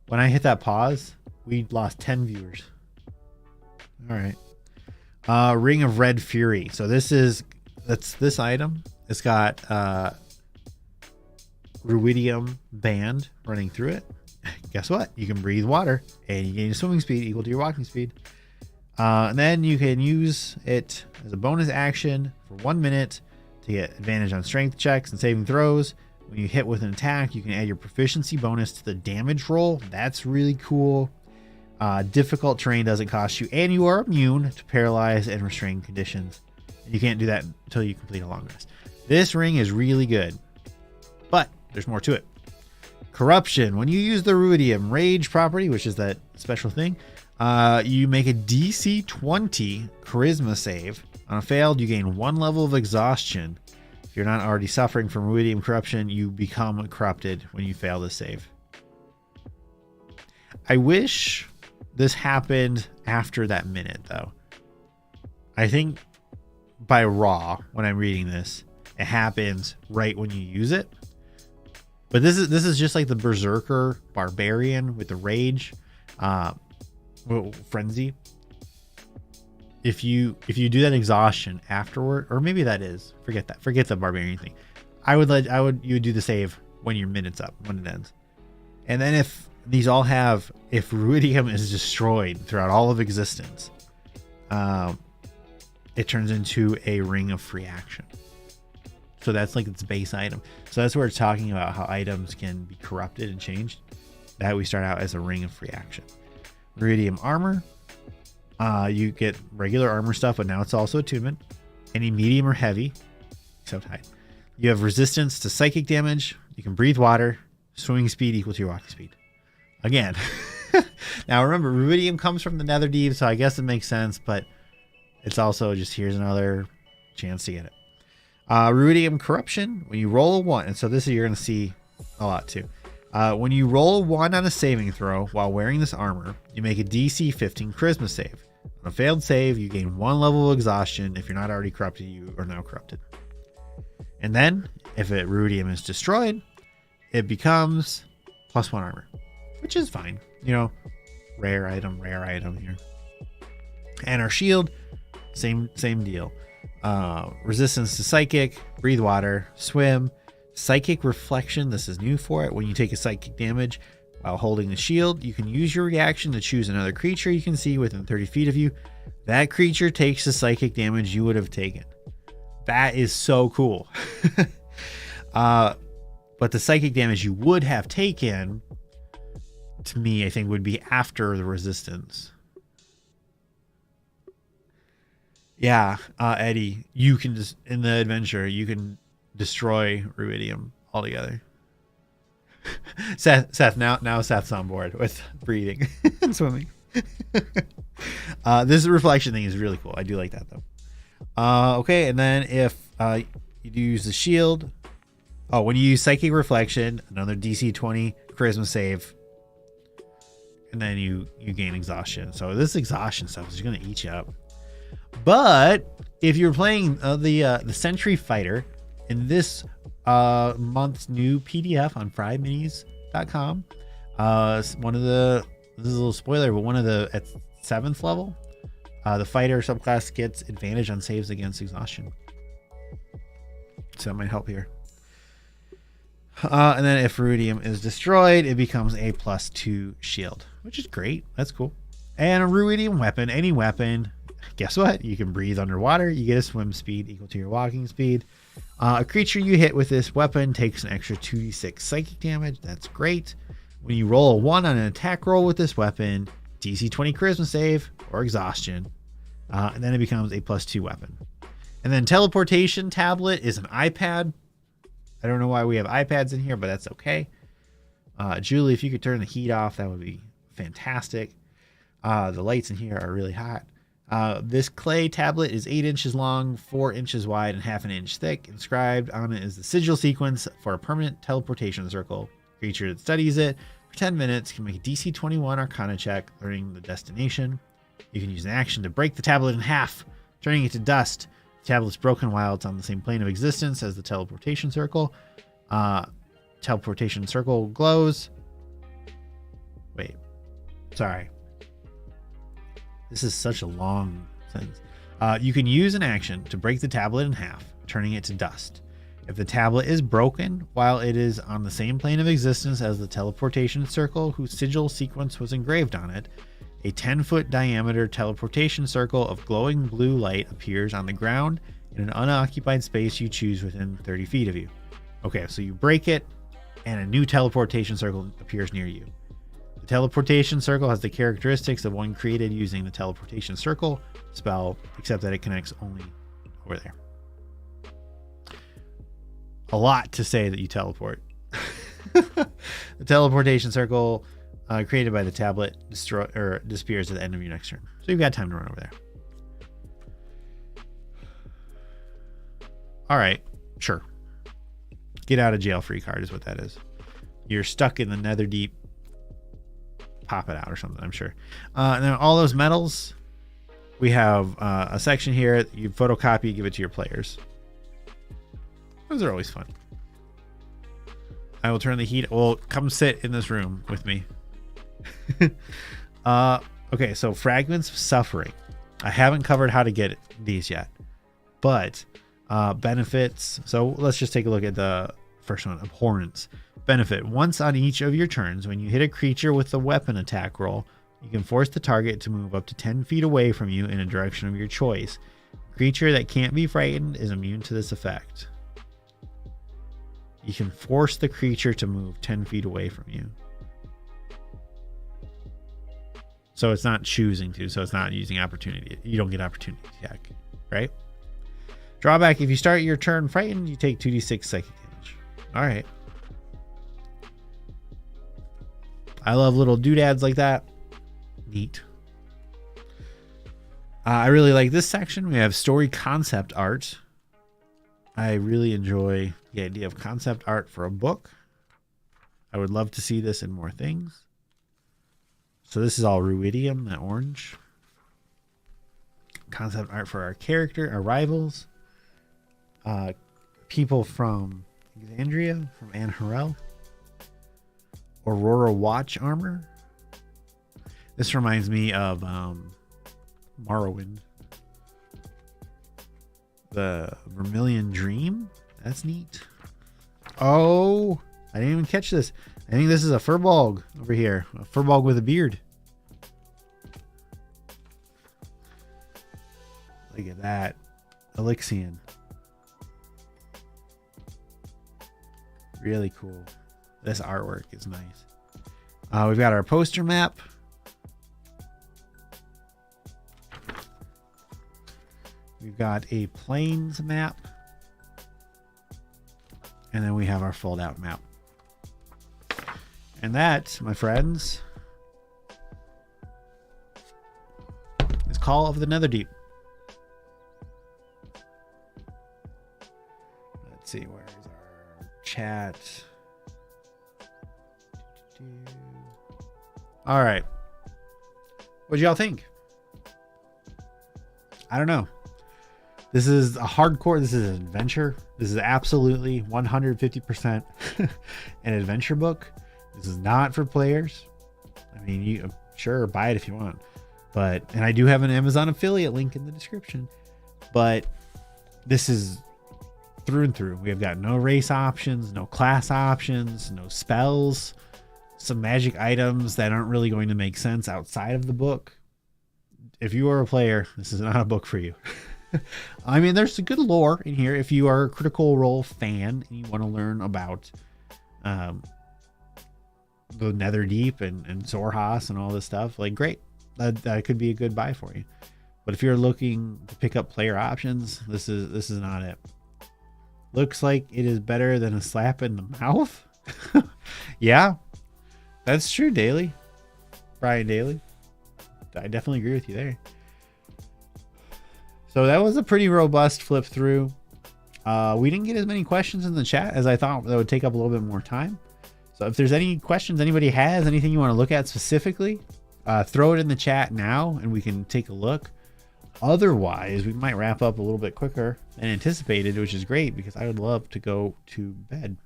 when I hit that pause, we lost 10 viewers. All right. Ring of Red Fury. So that's this item. It's got Rubidium band running through it. guess what? You can breathe water and you gain a swimming speed equal to your walking speed. And then you can use it as a bonus action for 1 minute to get advantage on strength checks and saving throws. When you hit with an attack, you can add your proficiency bonus to the damage roll. That's really cool. Difficult terrain doesn't cost you, and you are immune to paralyze and restrain conditions. You can't do that until you complete a long rest. This ring is really good, but there's more to it. Corruption. When you use the Rubidium Rage property, which is that special thing, you make a DC 20 Charisma save. On a failed, you gain 1 level of exhaustion. If you're not already suffering from Rubidium corruption, you become corrupted when you fail this save. I wish this happened after that minute, though. I think by raw, when I'm reading this, it happens right when you use it. But this is just like the Berserker Barbarian with the Rage Frenzy. If you do that exhaustion afterward, or maybe that is, forget the Barbarian thing. You would do the save when your minute's up, when it ends. And then if these all have, if Rubidium is destroyed throughout all of existence, it turns into a ring of free action. So that's like its base item. So that's where it's talking about how items can be corrupted and changed. That we start out as a ring of free action. Rubidium armor. You get regular armor stuff, but now it's also attunement. Any medium or heavy, except high. You have resistance to psychic damage. You can breathe water. Swimming speed equal to your walking speed. Again. Now remember, Rubidium comes from the Netherdeep, so I guess it makes sense, but it's also just here's another chance to get it. Rubidium corruption. When you roll a 1, and so this you're going to see a lot too. When you roll a 1 on a saving throw while wearing this armor, you make a DC 15 Charisma save. On a failed save, you gain 1 level of exhaustion. If you're not already corrupted, you are now corrupted. And then, if Rubidium is destroyed, it becomes +1 armor, which is fine. You know, rare item here. And our shield, same deal. Resistance to psychic, breathe water, swim. Psychic reflection, this is new for it. When you take a psychic damage while holding the shield, you can use your reaction to choose another creature you can see within 30 feet of you. That creature takes the psychic damage you would have taken. That is so cool. But the psychic damage you would have taken, to me, I think would be after the resistance. Yeah, Eddie, you can just, in the adventure, you can destroy Rubidium altogether. Seth, now Seth's on board with breathing and swimming. This reflection thing is really cool. I do like that though. Okay, and then if you use the shield, when you use psychic reflection, another DC 20 charisma save, and then you gain exhaustion. So this exhaustion stuff is going to eat you up. But if you're playing the Sentry Fighter in this month's new PDF on FryMinis.com, this is a little spoiler, but one of the at 7th level, the fighter subclass gets advantage on saves against exhaustion. So that might help here. And then if Rubidium is destroyed, it becomes a +2 shield, which is great. That's cool. And a Rubidium weapon, any weapon, guess what? You can breathe underwater. You get a swim speed equal to your walking speed. A creature you hit with this weapon takes an extra 2d6 psychic damage. That's great. When you roll a 1 on an attack roll with this weapon, DC 20 charisma save or exhaustion, and then it becomes a +2 weapon. And then teleportation tablet is an iPad. I don't know why we have iPads in here, but that's okay. Julie, if you could turn the heat off, that would be fantastic. The lights in here are really hot. This clay tablet is 8 inches long, 4 inches wide, and half an inch thick. Inscribed on it is the sigil sequence for a permanent teleportation circle. Creature that studies it for 10 minutes can make a DC 21 Arcana check, learning the destination. You can use an action to break the tablet in half, turning it to dust. The tablet's broken while it's on the same plane of existence as the teleportation circle. Teleportation circle glows. Wait, sorry. This is such a long sentence. You can use an action to break the tablet in half, turning it to dust. If the tablet is broken while it is on the same plane of existence as the teleportation circle whose sigil sequence was engraved on it, a 10-foot diameter teleportation circle of glowing blue light appears on the ground in an unoccupied space you choose within 30 feet of you. Okay, so you break it, and a new teleportation circle appears near you. The teleportation circle has the characteristics of one created using the teleportation circle spell, except that it connects only over there. A lot to say that you teleport. The teleportation circle created by the tablet disappears at the end of your next turn. So you've got time to run over there. All right, sure. Get out of jail free card is what that is. You're stuck in the Netherdeep. Pop it out or something, I'm sure. Now all those medals, we have a section here. You photocopy, give it to your players. Those are always fun. I will turn the heat. Well, come sit in this room with me. Okay, so Fragments of Suffering. I haven't covered how to get these yet, but benefits. So let's just take a look at the first one, Abhorrence. Benefit: once on each of your turns, when you hit a creature with a weapon attack roll, you can force the target to move up to 10 feet away from you in a direction of your choice. A creature that can't be frightened is immune to this effect. You can force the creature to move 10 feet away from you. So it's not choosing to, so it's not using opportunity. You don't get opportunity attack, right? Drawback: if you start your turn frightened, you take 2d6 psychic damage. All right. I love little doodads like that. Neat. I really like this section. We have story concept art. I really enjoy the idea of concept art for a book. I would love to see this in more things. So this is all Rubidium, that orange. Concept art for our character, our rivals. People from Exandria, from Anne Harrell. Aurora Watch armor. This reminds me of Morrowind. The Vermilion Dream. That's neat. Oh, I didn't even catch this. I think this is a Furbolg over here. A Furbolg with a beard. Look at that. Elixion. Really cool. This artwork is nice. We've got our poster map. We've got a plains map. And then we have our fold out map. And that, my friends, is Call of the Netherdeep. Let's see, where is our chat? All right. What y'all think? I don't know. This is a hardcore. This is an adventure. This is absolutely 150% an adventure book. This is not for players. I mean, you sure buy it if you want, and I do have an Amazon affiliate link in the description. But this is through and through. We have got no race options, no class options, no spells. Some magic items that aren't really going to make sense outside of the book. If you are a player, this is not a book for you. I mean, there's a good lore in here. If you are a Critical Role fan and you want to learn about the Netherdeep and Zorhas and all this stuff, like, great. That could be a good buy for you. But if you're looking to pick up player options, this is not it. Looks like it is better than a slap in the mouth. Yeah. That's true, Daly. Brian Daly. I definitely agree with you there. So that was a pretty robust flip through. We didn't get as many questions in the chat as I thought. That would take up a little bit more time. So if there's any questions anybody has, anything you want to look at specifically, throw it in the chat now and we can take a look. Otherwise, we might wrap up a little bit quicker than anticipated, which is great because I would love to go to bed.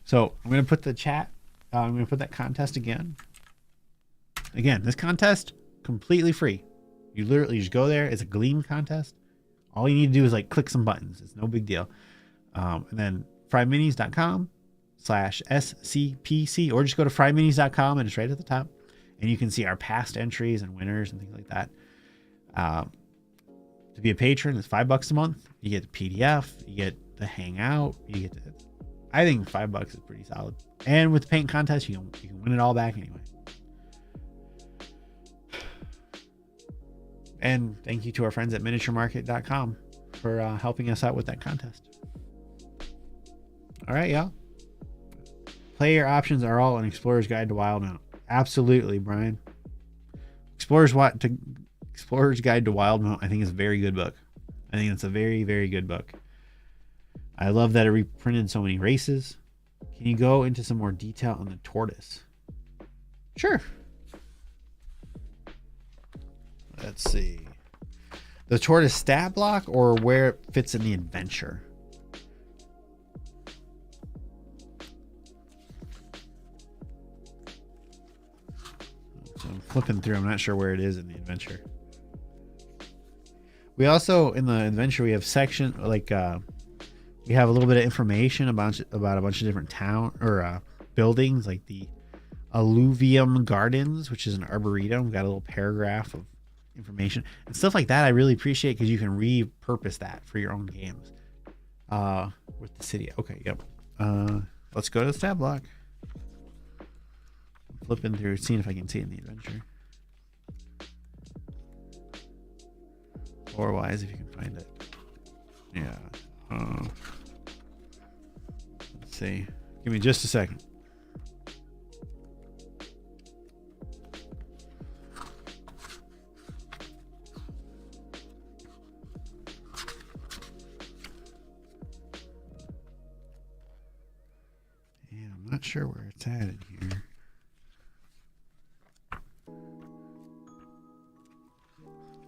So I'm going to put the chat. I'm going to put that contest again. Again, this contest, completely free. You literally just go there. It's a Gleam contest. All you need to do is like click some buttons. It's no big deal. And then FryMinis.com/SCPC, or just go to FryMinis.com and it's right at the top. And you can see our past entries and winners and things like that. To be a patron, it's $5 a month. You get the PDF, you get the hangout, you get the, I think $5 is pretty solid. And with the paint contest, you can win it all back anyway. And thank you to our friends at miniaturemarket.com for helping us out with that contest. All right, y'all. Player options are all in Explorer's Guide to Wildmount. Absolutely, Brian. Explorer's Guide to Wildmount, I think, is a very good book. I think it's a very, very good book. I love that it reprinted so many races. Can you go into some more detail on the tortoise? Sure. Let's see. The tortoise stat block or where it fits in the adventure? So I'm flipping through. I'm not sure where it is in the adventure. We also, in the adventure, we have section, like, we have a little bit of information about a bunch of different buildings, like the Alluvium Gardens, which is an arboretum. We've got a little paragraph of information and stuff like that. I really appreciate because you can repurpose that for your own games with the city. Okay, yep. Let's go to the stat block. Flipping through, seeing if I can see it in the adventure. Or wise if you can find it. Yeah. Let's see. Give me just a second. Yeah, I'm not sure where it's at in here.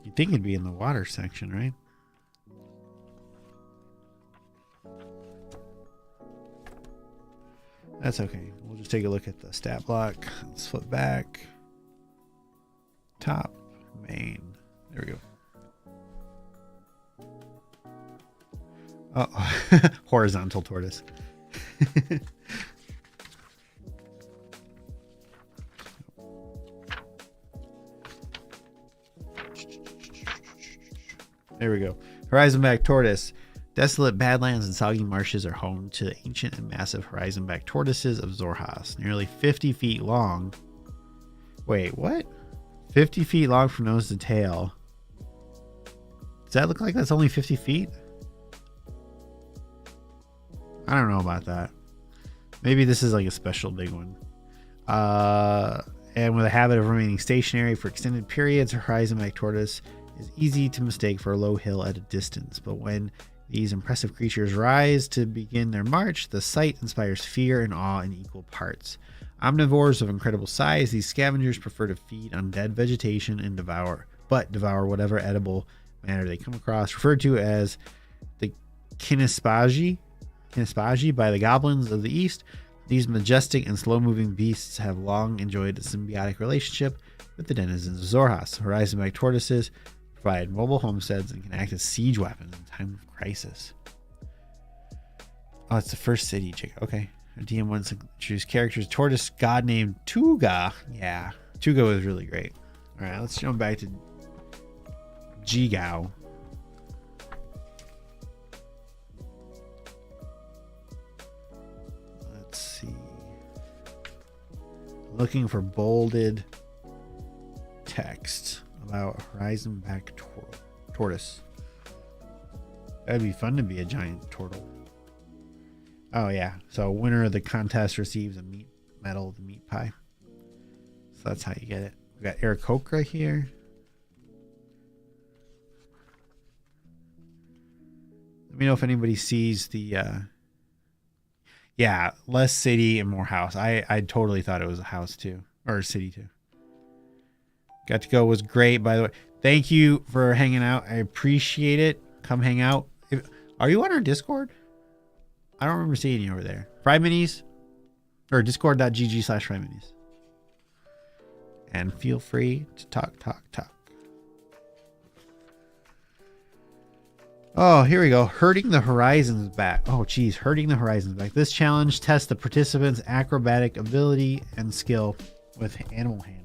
You'd think it'd be in the water section, right? That's okay. We'll just take a look at the stat block. Let's flip back. Top, main. There we go. Oh, horizontal tortoise. There we go. Horizonback tortoise. Desolate badlands and soggy marshes are home to the ancient and massive horizonback tortoises of Zorhas, nearly 50 feet long. Wait, what? 50 feet long from nose to tail. Does that look like that's only 50 feet? I don't know about that. Maybe this is like a special big one. And with a habit of remaining stationary for extended periods, a horizonback tortoise is easy to mistake for a low hill at a distance. But when these impressive creatures rise to begin their march, the sight inspires fear and awe in equal parts. Omnivores of incredible size, these scavengers prefer to feed on dead vegetation and devour whatever edible matter they come across, referred to as the Kinispagi by the goblins of the East. These majestic and slow-moving beasts have long enjoyed a symbiotic relationship with the denizens of Zorhas. Horizonback tortoises provide mobile homesteads and can act as siege weapons in time of crisis. Oh, it's the first city. Okay. DM wants to choose characters. Tortoise god named Tuga. Yeah, Tuga was really great. All right, let's jump back to Jigao. Let's see. Looking for bolded text about horizonback tortoise. That'd be fun to be a giant turtle. Oh yeah, so winner of the contest receives a meat medal, the meat pie. So that's how you get it. We got Aarakocra here. Let me know if anybody sees the yeah, less city and more house. I totally thought it was a house too, or a city too. Got to go, was great, by the way. Thank you for hanging out. I appreciate it. Come hang out. Are you on our Discord? I don't remember seeing you over there. FryMinis or discord.gg/FryMinis. And feel free to talk. Oh, here we go. Hurting the Horizons back. Oh, geez. Hurting the Horizons back. This challenge tests the participants' acrobatic ability and skill with animal handling.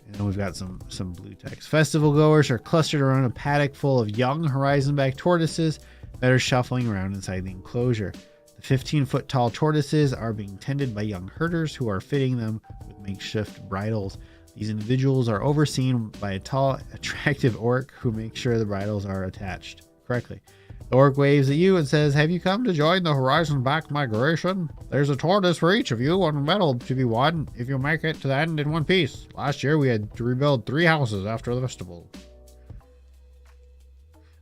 And we've got some blue text. Festival goers are clustered around a paddock full of young Horizonback tortoises that are shuffling around inside the enclosure. The 15-foot tall tortoises are being tended by young herders who are fitting them with makeshift bridles. These individuals are overseen by a tall, attractive orc who makes sure the bridles are attached correctly. The orc waves at you and says, "Have you come to join the Horizonback migration? There's a tortoise for each of you and a medal to be won if you make it to the end in one piece. Last year we had to rebuild 3 houses after the festival."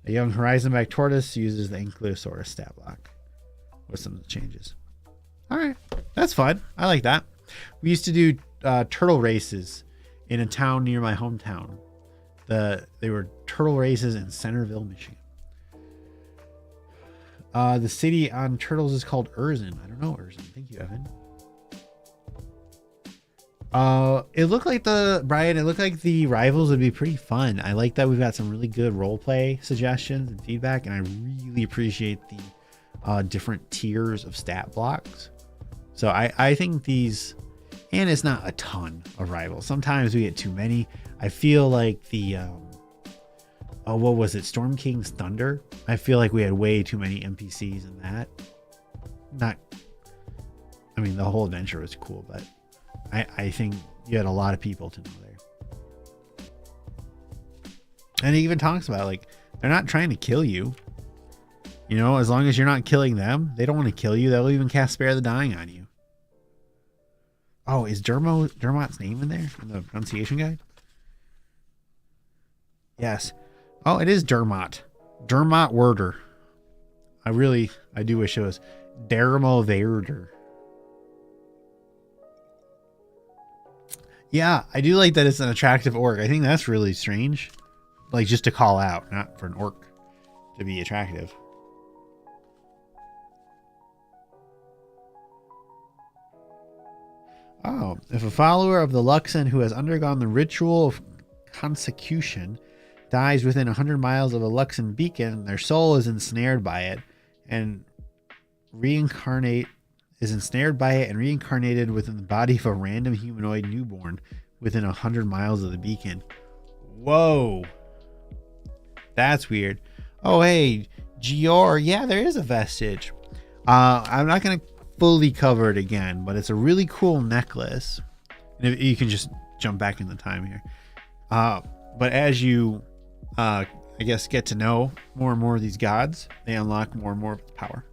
A young Horizonback tortoise uses the Ankylosaurus stat block with some changes. All right, that's fun. I like that. We used to do turtle races in a town near my hometown. They were turtle races in Centerville, Michigan. The city on turtles is called Urzen. I don't know Urzen. Thank you, Evan. It looked like the rivals would be pretty fun. I like that we've got some really good roleplay suggestions and feedback, and I really appreciate the different tiers of stat blocks. So I think these, and it's not a ton of rivals. Sometimes we get too many. I feel like the what was it, Storm King's Thunder? I feel like we had way too many NPCs in that. I mean, the whole adventure was cool, but I think you had a lot of people to know there. And it even talks about, like, they're not trying to kill you. You know, as long as you're not killing them, they don't want to kill you. They'll even cast Spare the Dying on you. Oh, is Dermot's name in there in the pronunciation guide? Yes. Oh, it is Dermot. Dermot Werder. I do wish it was Dermo Verder. Yeah, I do like that it's an attractive orc. I think that's really strange. Like, just to call out, not for an orc to be attractive. Oh, if a follower of the Luxon who has undergone the ritual of consecration dies within 100 miles of a Luxon beacon, their soul is ensnared by it and reincarnated within the body of a random humanoid newborn within 100 miles of the beacon. Whoa. That's weird. Oh, hey, Gior. Yeah, there is a vestige. I'm not going to fully cover it again, but it's a really cool necklace. And you can just jump back in the time here. But as you, I guess, get to know more and more of these gods, they unlock more and more of its power.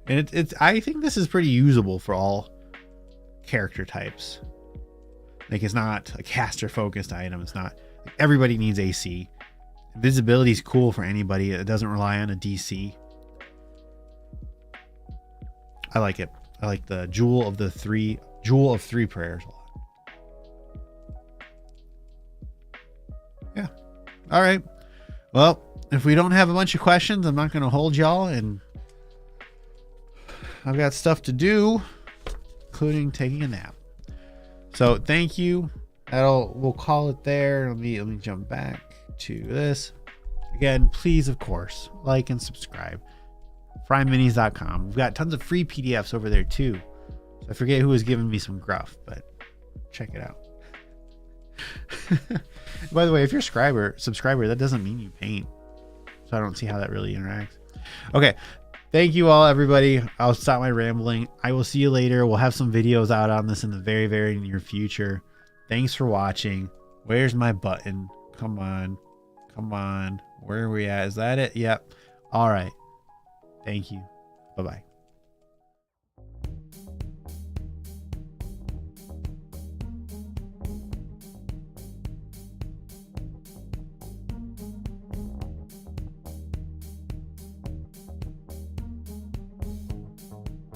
And I think this is pretty usable for all character types. Like, it's not a caster focused item. It's not, everybody needs AC. Invisibility is cool for anybody. It doesn't rely on a DC. I like it. I like the Jewel of Three Prayers a lot. Yeah. All right. Well, if we don't have a bunch of questions, I'm not going to hold y'all, and I've got stuff to do, including taking a nap. So thank you. We'll call it there. Let me jump back to this. Again, please, of course, like and subscribe. FryMinis.com. We've got tons of free PDFs over there too. So I forget who was giving me some gruff, but check it out. By the way, if you're a subscriber, that doesn't mean you paint. So I don't see how that really interacts. Okay. Thank you all, everybody. I'll stop my rambling. I will see you later. We'll have some videos out on this in the very, very near future. Thanks for watching. Where's my button? Come on. Come on. Where are we at? Is that it? Yep. All right. Thank you. Bye-bye.